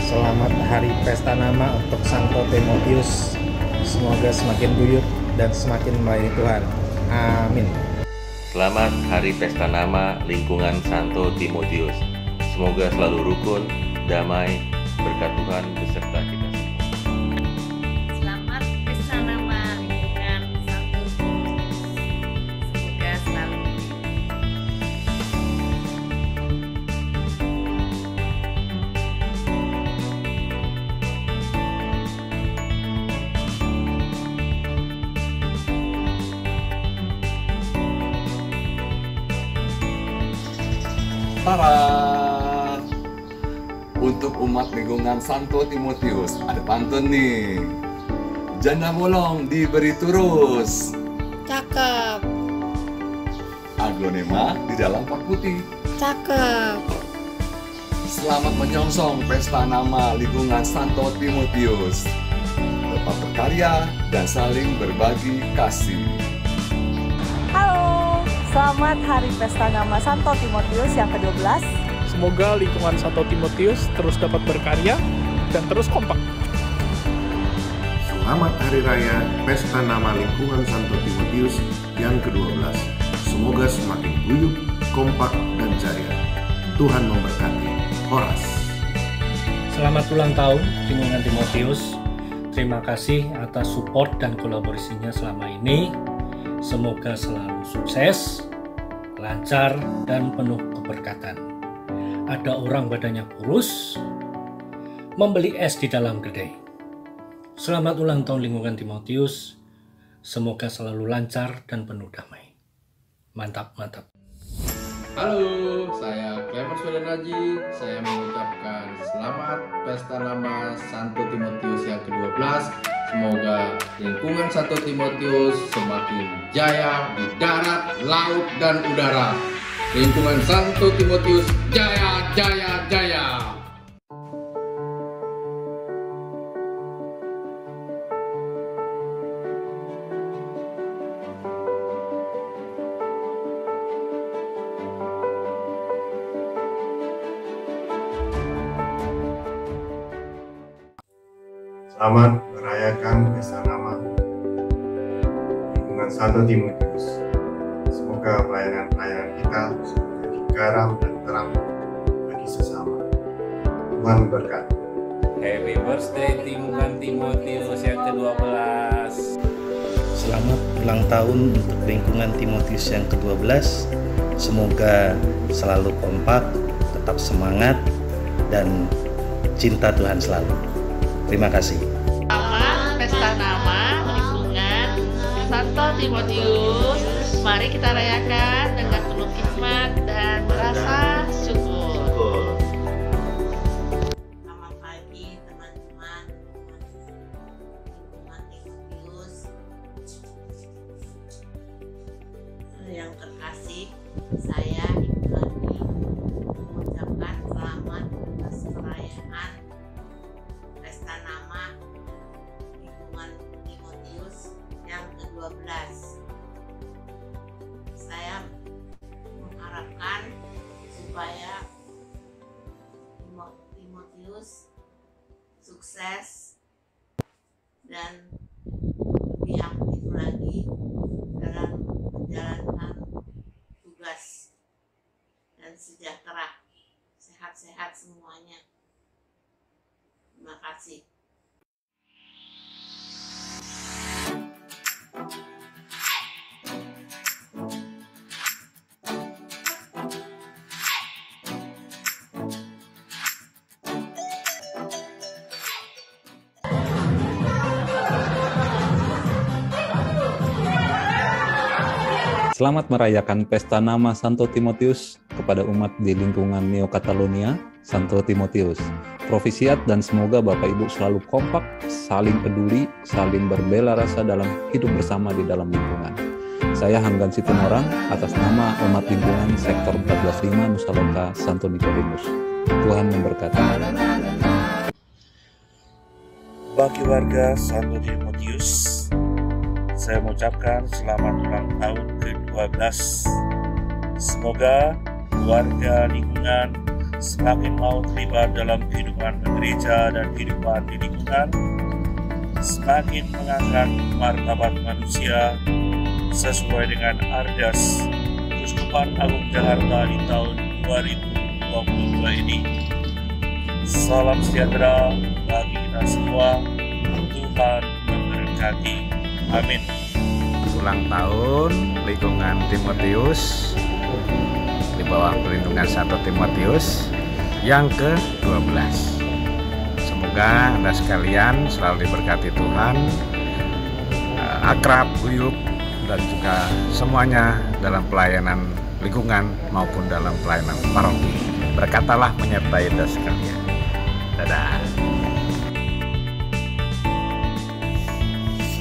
Selamat hari pesta nama untuk Santo Timotius. Semoga semakin guyup dan semakin melayani Tuhan. Amin. Selamat hari pesta nama lingkungan Santo Timotius. Semoga selalu rukun, damai, berkat Tuhan beserta kita semua. Selamat pesta nama lingkungan Santo Timotius. Semoga selalu Untuk umat lingkungan Santo Timotius ada pantun nih. Janda bolong diberi turus. Cakep. Aglonema di dalam pot putih. Cakep. Selamat menyongsong pesta nama lingkungan Santo Timotius. Tetap berkarya dan saling berbagi kasih. Halo, selamat hari pesta nama Santo Timotius yang ke-12. Semoga lingkungan Santo Timotius terus dapat berkarya dan terus kompak. Selamat Hari Raya Pesta Nama Lingkungan Santo Timotius yang ke-12. Semoga semakin guyup, kompak, dan jaya. Tuhan memberkati. Horas. Selamat ulang tahun lingkungan Timotius. Terima kasih atas support dan kolaborasinya selama ini. Semoga selalu sukses, lancar, dan penuh keberkatan. Ada orang badannya kurus, membeli es di dalam kedai. Selamat ulang tahun lingkungan Timotius. Semoga selalu lancar dan penuh damai. Mantap, mantap. Halo, saya Clemens Wedenaji. Saya mengucapkan selamat pesta nama Santo Timotius yang ke-12. Semoga lingkungan Santo Timotius semakin jaya di darat, laut, dan udara. Lingkungan Santo Timotius jaya, jaya, jaya. Selamat merayakan pesta nama lingkungan Santo Timotius. Semoga pelayanan-pelayanan kita menjadi garam dan terang bagi sesama. Tuhan memberkati. Happy birthday lingkungan Timotius yang ke-12. Selamat ulang tahun untuk lingkungan Timotius yang ke-12. Semoga selalu kompak, tetap semangat, dan cinta Tuhan selalu. Terima kasih. Selamat Pesta Nama Lingkungan Santo Timotius. Mari kita rayakan dengan penuh hikmat dan rasa syukur. Selamat pagi teman-teman lingkungan Timotius yang terkasih. Saya Ibu Lani mengucapkan selamat atas perayaan Pesta Nama Lingkungan Timotius yang ke-12. Saya mengharapkan supaya Timotius sukses dan lebih aktif lagi dalam menjalankan tugas dan sejahtera, sehat-sehat semuanya. Terima kasih. Selamat merayakan Pesta Nama Santo Timotius kepada umat di lingkungan Neo Catalonia, Santo Timotius. Profisiat dan semoga Bapak Ibu selalu kompak, saling peduli, saling berbela rasa dalam hidup bersama di dalam lingkungan. Saya Hanggan Situmorang atas nama umat lingkungan Sektor 14.5 Nusa Loka, Santo Nikodemus. Tuhan memberkati. Bagi warga Santo Timotius, saya mengucapkan selamat ulang tahun ke-12. Semoga warga lingkungan semakin mau terlibat dalam kehidupan gereja dan kehidupan di lingkungan, semakin mengangkat martabat manusia sesuai dengan Ardas Keuskupan Agung Jakarta di tahun 2022 ini. Salam sejahtera bagi kita semua. Tuhan memberkati. Amin. Ulang tahun lingkungan Timotius di bawah perlindungan Santo Timotius yang ke-12. Semoga Anda sekalian selalu diberkati Tuhan, akrab, guyup, dan juga semuanya dalam pelayanan lingkungan maupun dalam pelayanan paroki. Berkatalah menyertai Anda sekalian. Dadah.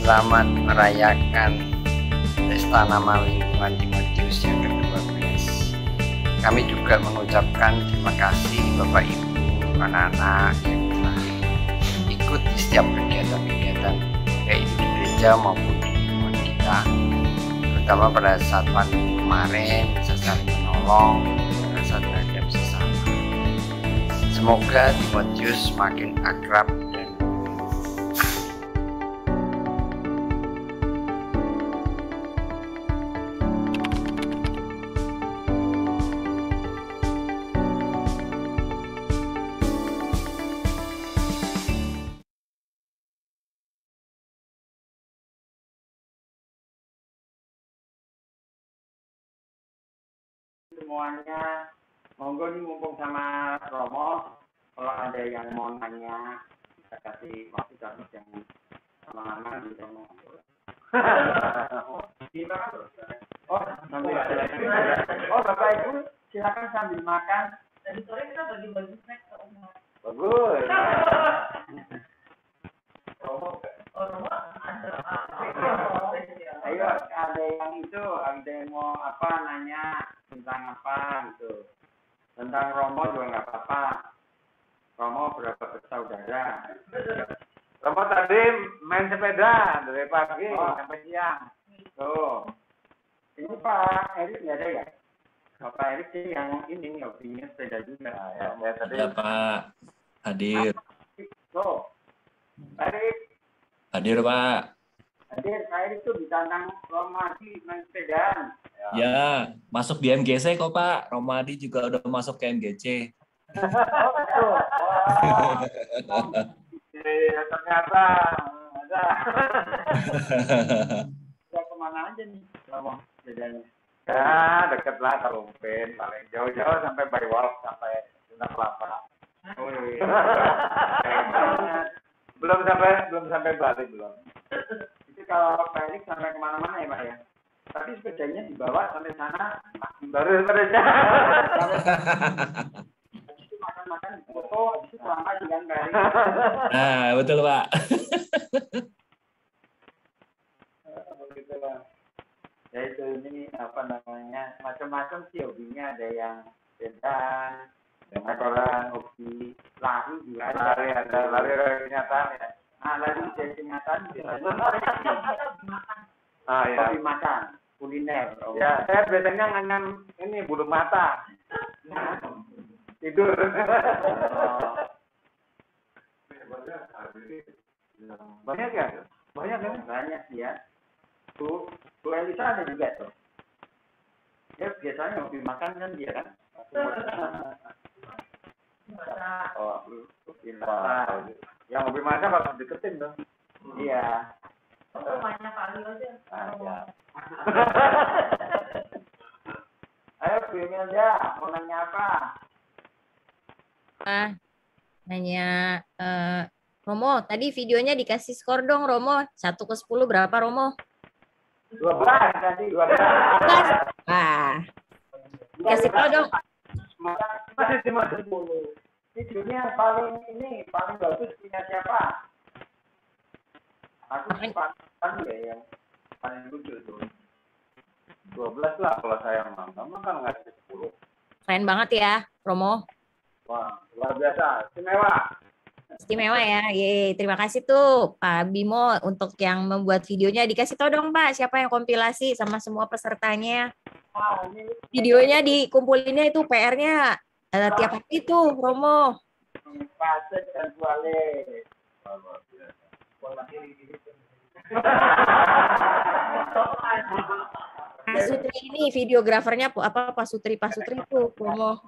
Selamat merayakan Pesta Nama Lingkungan Timotius yang ke-12. Kami juga mengucapkan terima kasih Bapak Ibu, anak-anak yang telah ikut di setiap kegiatan-kegiatan baik itu di gereja maupun di lingkungan kita, terutama pada saat pandemi kemarin, bisa saling menolong, rasa terhadap sesama. Semoga Timotius makin akrab dan semuanya. Monggo nih mumpung sama Romo, kalau ada yang mau nanya kita kasih waktu kami yang lama-lama di Romo. Oh Bapak Ibu silakan sambil makan. Tadi sore kita bagi-bagi snack ke Oma. Bagus. Ayo ada yang itu, ada yang mau apa nanya tentang apa gitu. Tentang Romo juga nggak apa-apa. Romo berapa bersaudara? Romo tadi main sepeda dari pagi sampai siang. Tuh. Ini Pak Erik nggak ada ya? Bapak Erik sih yang ini hobinya sepeda juga. Ya tadi. Ya Pak, hadir. Tuh. Pak Erik. Hadir Pak. Hadir, Pak Erik tuh ditantang Romadi main sepedaan. Ya, masuk di MGC kok Pak. Romadi juga udah masuk ke MGC. Ternyata ada. Udah kemana aja nih Romo sepedanya? Ya, deket lah Karumpin. Paling jauh-jauh sampai Baywalk, sampai Sunda Kelapa. Oh, iya. belum sampai balik belum. Itu kalau Pak Erik sampai kemana-mana ya Pak ya. Tapi sepedanya dibawa sampai sana baru sepedanya. Itu makan-makan foto, itu lama dengan Pak Erik. Nah, betul Pak. Begitu lah. Ya itu ini apa namanya macam-macam sih hobinya, ada yang bentang, ada yang hobi lari juga ada lari kenyataan ya. Nah lari dari kenyataan hobi makan kuliner. Ya saya biasanya nganam ini bulu mata tidur. Banyak ya? Banyak sih ya. Bu Elisa ada juga tuh. Ya biasanya hobi makan kan dia kan. Oh, yang hobi makan harus deketin dong. Iya. Rumahnya Pak Lio aja. Ayo Bu Imelda, mau nanya apa? Nanya Romo, tadi videonya dikasih skor dong Romo. 1 ke 10 berapa Romo? 12 tadi. 12. Kasih tahu dong. Masih cuma 10. Videonya paling bagus punya siapa? Aku paling ya yang paling lucu tuh. 12 lah kalau saya Mama kan ngasih 10. Keren banget ya, Romo. Wah, luar biasa. Istimewa ya. Yeay, terima kasih tuh Pak Bimo untuk yang membuat videonya. Dikasih tahu dong Pak, siapa yang kompilasi sama semua pesertanya. Videonya dikumpulinnya itu PR-nya tiap hari tuh, Romo. Pasek dan Tuale. Pak Sutri ini videografernya apa Pak Sutri tuh, Romo.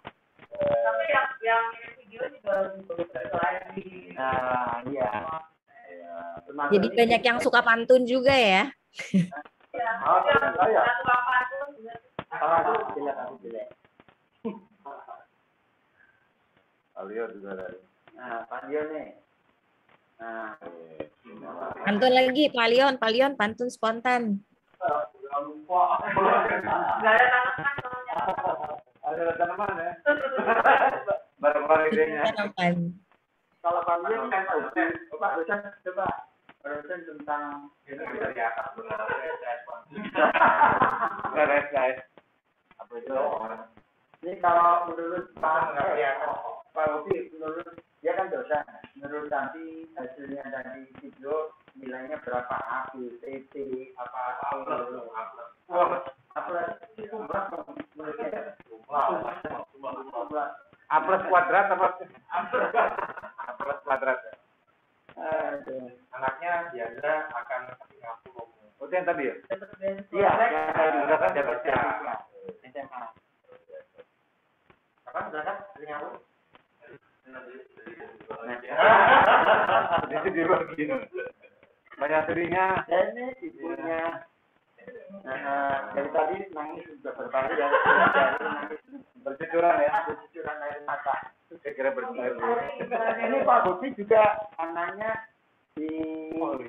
Tapi yang video juga iya. Jadi banyak yang suka pantun juga ya. Alio juga ada. Nah, Pak Lio nih. Nah, Pantun lagi, Pak Leon, pantun spontan. Ada tanaman ya. Barang-barang idenya. Kalau Pak Lio kan Pak dosen coba dosen tentang ini dari atas benar. Apa itu? Ini kalau menurut Pak Upi, menurut dia kan dosen, menurut nanti hasilnya dari video nilainya berapa A, B, C, D, apa itu berapa? A plus kuadrat apa? A plus kuadrat. Anaknya biasa akan Singapura. Oh, yang tadi ya? Iya, sudah kan dapat SMA. Kapan berangkat Singapura? Jadi dibagi. Banyak serinya. Ini ibunya. Dari tadi nangis sudah berkali ya. Bercucuran air mata. Saya kira ini Pak Bobi juga anaknya di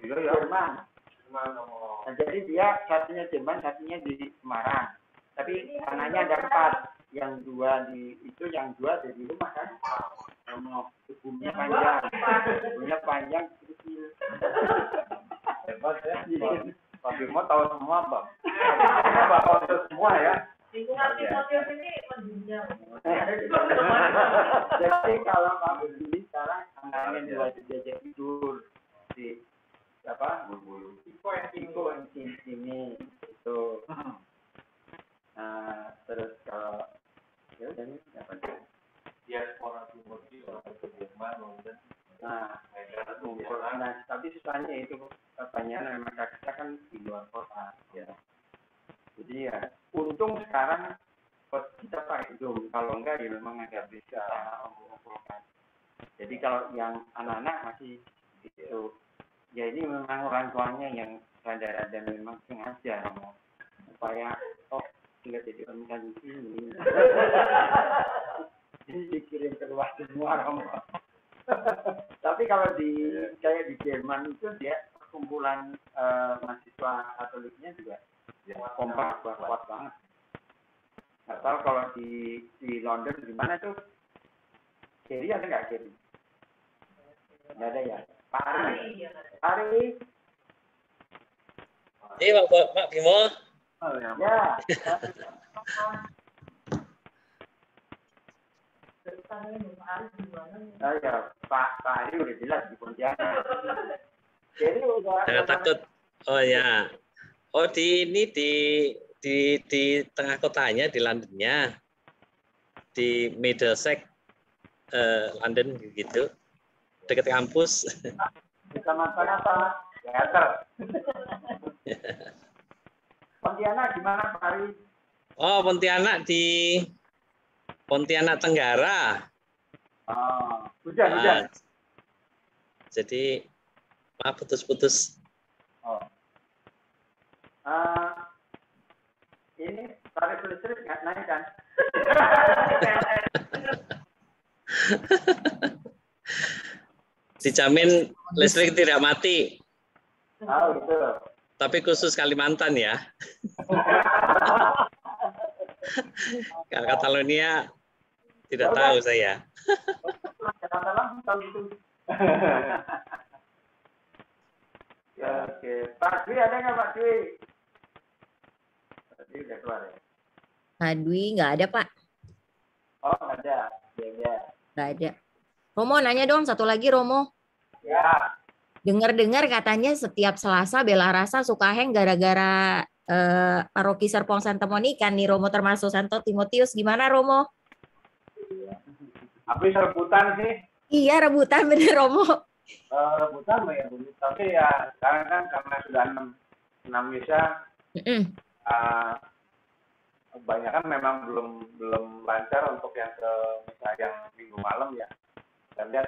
Jerman. Nah, jadi dia satunya Jerman, satunya di Semarang. Tapi anaknya ada 4. Yang 2 di itu, yang 2 ada di rumah kan. Tubuhnya panjang, kecil. Hebat ya. Pak Bimo tahu semua, Bang. Bapak tahu semua ya. Lingkungan Timotius ini menjunjang. Jadi kalau Pak Budi sekarang anaknya juga diajak tidur di apa? Info yang sini itu. Nah, terus kalau ya udah ini apa? Diaspora Timotius orang Jerman London. Nah, tapi susahnya itu kebanyakan memang kita kan di luar kota ya. Jadi ya untung sekarang kita pakai Zoom, kalau enggak ya memang agak bisa mengumpulkan. Jadi kalau yang anak-anak masih gitu, ya ini memang orang tuanya yang rada-rada memang sengaja supaya tidak jadi orang di sini. dikirim keluar semua Romo. Tapi kalau kayak di Jerman itu dia perkumpulan mahasiswa Katoliknya juga kompak kuat banget. Nggak tahu kalau di London gimana tuh? Kiri ada nggak kiri? Nggak ada ya. Pari. Iya Pak Bimo. Oh ya. Ya, Pak Ari udah jelas di Pontianak. Jadi udah. Jangan takut. Oh ya. Oh di tengah kotanya, di Londonnya, di Middlesex, London gitu, dekat kampus. Kecamatan apa? Teater. Pontianak gimana Pak Ari? Oh, Pontianak di Pontianak Tenggara. Oh, hujan. Jadi maaf putus-putus. Oh. Ini tarif listrik nggak naik kan? Dijamin listrik tidak mati. Oh, gitu. Tapi khusus Kalimantan ya. Kalau Catalonia tidak tahu saya. Oke, Pak Dwi ada nggak Pak Dwi? Tadi udah keluar ya? Pak Dwi nggak ada Pak. Oh ada, ya. Nggak ada. Romo nanya dong satu lagi Romo. Ya. Dengar-dengar katanya setiap Selasa Bela Rasa suka hang gara-gara paroki Serpong Santa Monica nih Romo termasuk Santo Timotius. Gimana Romo? Habis rebutan sih. Iya rebutan bener Romo. Rebutan ya, tapi ya sekarang kan karena sudah 6 misa, kebanyakan memang belum lancar untuk yang ke misa yang minggu malam ya. Saya lihat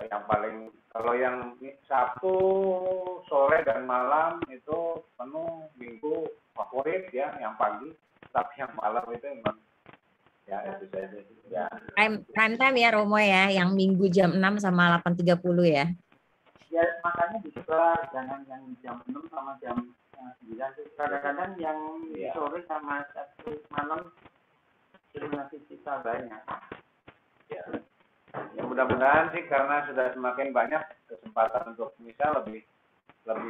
yang paling kalau yang Sabtu sore dan malam itu penuh, Minggu favorit ya yang pagi, tapi yang malam itu memang ya itu saja ya. Prime time ya Romo ya, yang Minggu jam 6 sama 8.30 ya. Ya makanya disebar, jangan yang jam 6 sama jam 9. Kadang-kadang yang sore sama Sabtu malam masih sisa banyak. Ya mudah-mudahan sih karena sudah semakin banyak kesempatan untuk misa lebih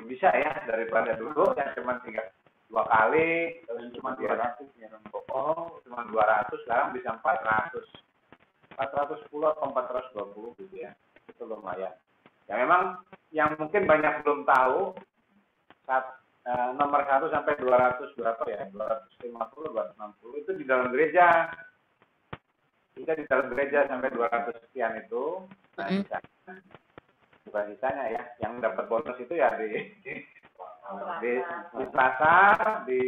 bisa ya daripada dulu yang cuma 2 kali terus cuma 200 ya cuma 200 sekarang bisa 410 atau 420 gitu ya, itu lumayan ya. Memang yang mungkin banyak belum tahu nomor 1 sampai 200 berapa ya, 250 260 itu di dalam gereja. Kita di dalam gereja sampai 200 sekian itu, bukan sisanya ya, yang dapat bonus itu ya di pasar, di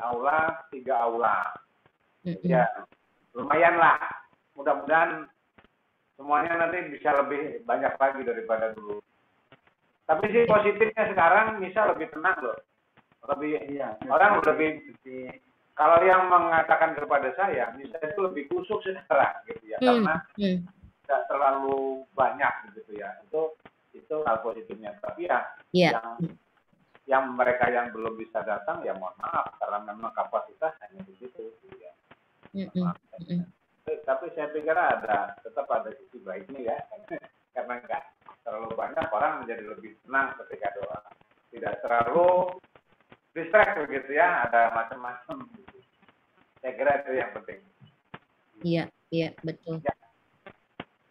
aula, 3 aula. Ya, lumayan lah. Mudah-mudahan semuanya nanti bisa lebih banyak lagi daripada dulu. Tapi sih positifnya sekarang misa lebih tenang loh. Orang lebih kalau yang mengatakan kepada saya, misalnya itu lebih kusuk sekarang, gitu ya, karena tidak terlalu banyak, gitu ya. Itu hal positifnya. Tapi ya, yang mereka yang belum bisa datang, ya mohon maaf, karena memang kapasitas hanya begitu, gitu ya. Tapi saya pikir tetap ada sisi baiknya ya, karena nggak terlalu banyak orang menjadi lebih tenang ketika doa, tidak terlalu distract begitu ya, ada macam-macam. Saya kira itu yang penting. Iya, betul. Ya.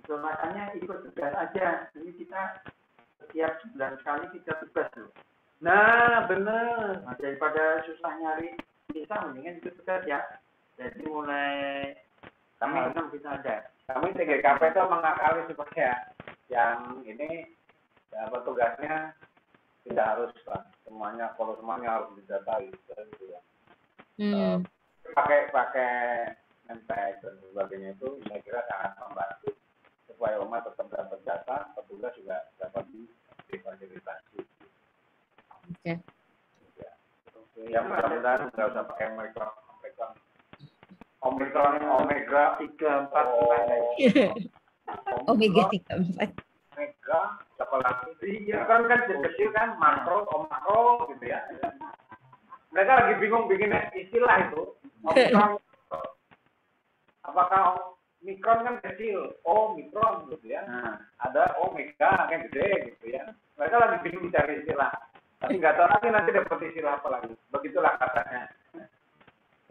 Itu makanya ikut tugas aja. Ini kita setiap 9 kali kita tugas loh. Nah, bener. Nah, daripada susah nyari bisa, mendingan ikut tugas ya. Jadi mulai tanggal 6 kita ada. Kami TGKP itu mengakali supaya yang ini tugasnya tidak harus semuanya, kalau semuanya harus didatai gitu ya. Pakai MTX dan sebagainya itu saya kira sangat membantu supaya umat tetap dapat data, petugas juga dapat difasilitasi. Oke. Ya mudah-mudahan nggak usah pakai mereka Omikron omega 34 gimana? Omega 34. Omega apalagi iya kan kecil kan makro makro gitu ya. Mereka lagi bingung bikin istilah itu. Omikron. Apakah mikron kan kecil, mikron gitu ya. Ada omega kan gede gitu ya. Mereka lagi bingung cari istilah. Tapi nggak tahu nanti dapat istilah apa lagi. Begitulah katanya.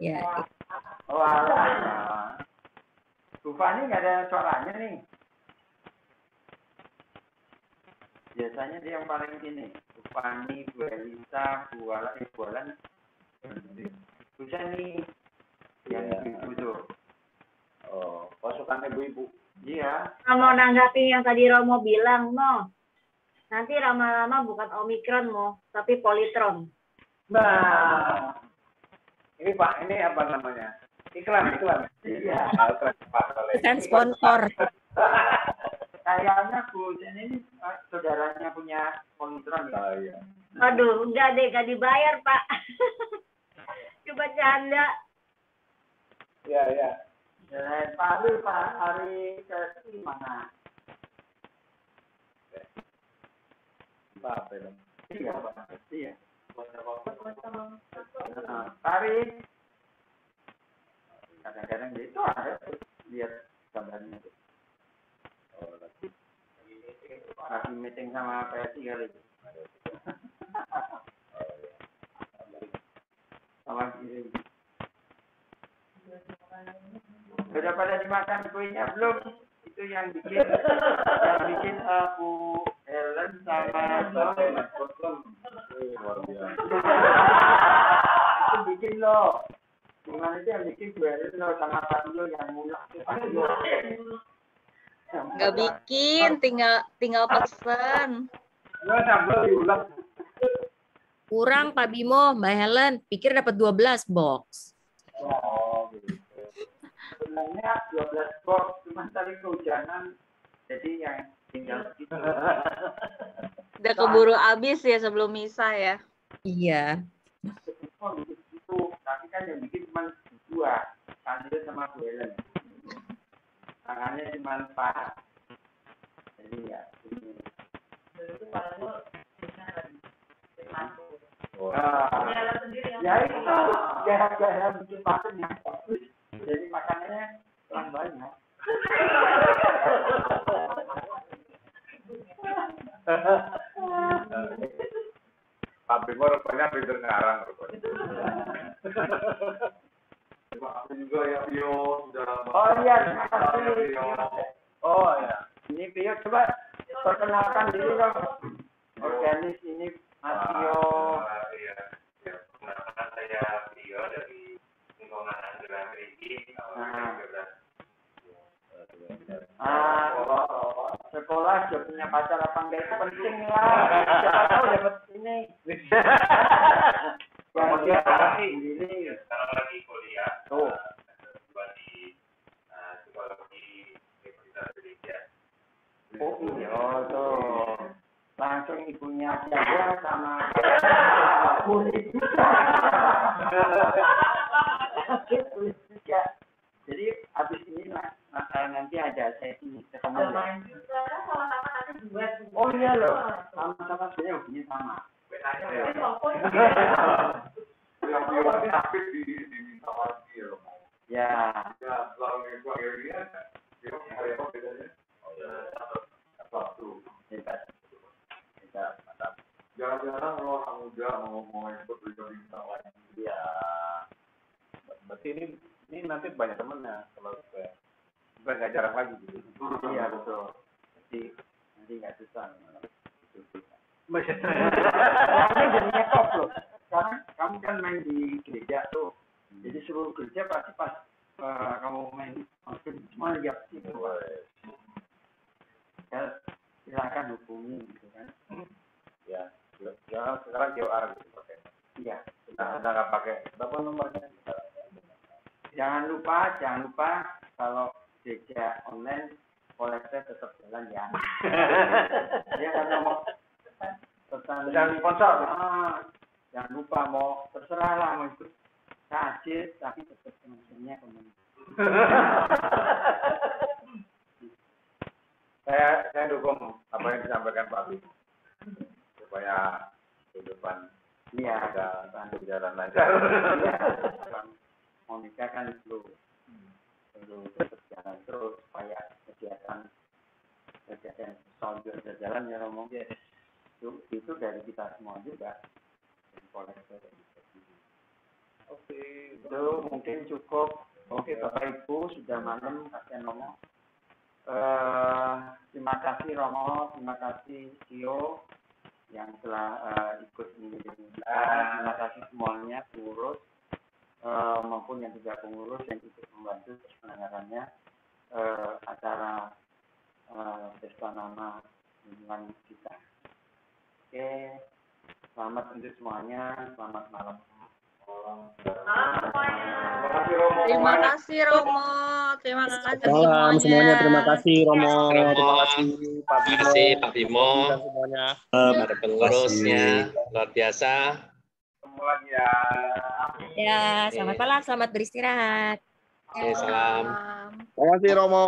Ya. Wah. Bu Fani nggak ada suaranya nih. Biasanya dia yang paling ini. Bu Fani, Bu Elisa, Bu Alan. Bisa nih yang ibu tuh. Pasukan ibu-ibu. Iya. Mau nanggapi yang tadi Romo bilang, nanti lama-lama bukan Omikron, tapi Politron. Nah, ini Pak, ini apa namanya? Iklan. Iya. Kan sponsor. Kayaknya Bu Jen ini saudaranya punya Politron ya. Iya. Aduh, enggak deh, enggak dibayar, Pak. Coba canda. Iya. Pak Ari Kesti mana? Pak Belum. Iya. Ari. Kadang-kadang gitu ada lihat gambarnya itu. Lagi meeting sama PSI kali. Sama ini. Sudah pada dimakan kuenya belum? Itu yang bikin Bu Helen sama itu bikin loh. Gimana itu yang bikin Bu Helen loh sama Pak Dio yang mulak. Nggak bikin, tinggal pesen. Kurang Pak Bimo, Mbak Helen, pikir dapat 12 box. Oh, gitu. Sebenarnya 12 box, cuma tadi kehujanan, jadi yang tinggal segitu. Udah keburu habis ya sebelum misa ya? Iya. Itu, tapi kan yang bikin cuma 2, Kandil sama Bu Helen. Tangannya cuma 4. Jadi ya, ini. Ya itu gara-gara bikin makan yang bagus, jadi makanannya kurang banyak. Pak Bimo rupanya pinter ngarang rupanya. Terima kasih juga ya Pio sudah. Oh iya, terima kasih. Oh ya, ini Pio coba perkenalkan diri dong. Organis ini Mas Pio. Iya. Perkenalkan saya Pio dari lingkungan Anggrek Riki. Sekolah sudah punya pacar apa enggak itu penting lah. Siapa tahu dapat ini. Yang dia sekarang lagi kuliah. Tuh. Di psikologi Universitas Indonesia. Oh iya tuh. Langsung ibunya jaga sama kulit juga. Jadi habis ini nanti ada sesi ketemu ya. Oh iya loh, sama-sama sebenarnya hobinya sama. Tapi diminta lagi loh. Ya. Kalau dia waktu hebat. Jarang-jarang lo orang muda mau ikut minta lagi. Ya. Berarti ini nanti banyak temennya kalau saya. Bukan nggak jarang lagi gitu. Iya betul. Nanti nggak susah. Ini jadinya top loh. Karena kamu kan main di gereja tuh. Jadi seluruh gereja pasti pas kamu main semua lihat itu. Ya, silakan hubungi gitu kan. Ya sekarang QR gitu pakai. Iya. Kita nggak pakai. Berapa nomornya? Jangan lupa kalau gereja online kolektor tetap jalan ya. Dia kan ngomong pesan jangan sponsor. Jangan lupa mau terserah lah mau ikut tajir tapi tetap semuanya komunitas. Saya dukung apa yang disampaikan Pak Bimo supaya ke depan ada berjalan lancar. Mau nikah kan perlu berjalan terus supaya kegiatan soldier berjalan ya Romo. Itu dari kita semua juga. Oke, itu mungkin cukup. Oke, Bapak Ibu sudah malam, kasihan Romo. Terima kasih Romo, terima kasih Tio yang telah ikut menjadi kita. Terima kasih semuanya pengurus maupun yang tidak pengurus yang ikut membantu penyelenggarannya acara Pesta Nama lingkungan kita. Oke, selamat untuk semuanya, selamat malam. Terima kasih Romo, terima kasih Salam semuanya, terima kasih Romo, terima kasih Pak Bimo, Terima kasih Pak Bimo, semuanya. para pengurusnya, luar biasa. Semuanya. Ya, selamat malam, selamat beristirahat. Oke, salam. Terima kasih Romo.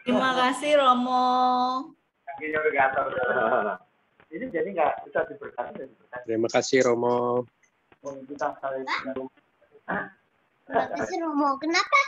Terima kasih Romo. Kakinya udah gatal. Ini jadi nggak bisa diberkati. Terima kasih Romo. Kita saling. Terima kasih Romo. Kenapa?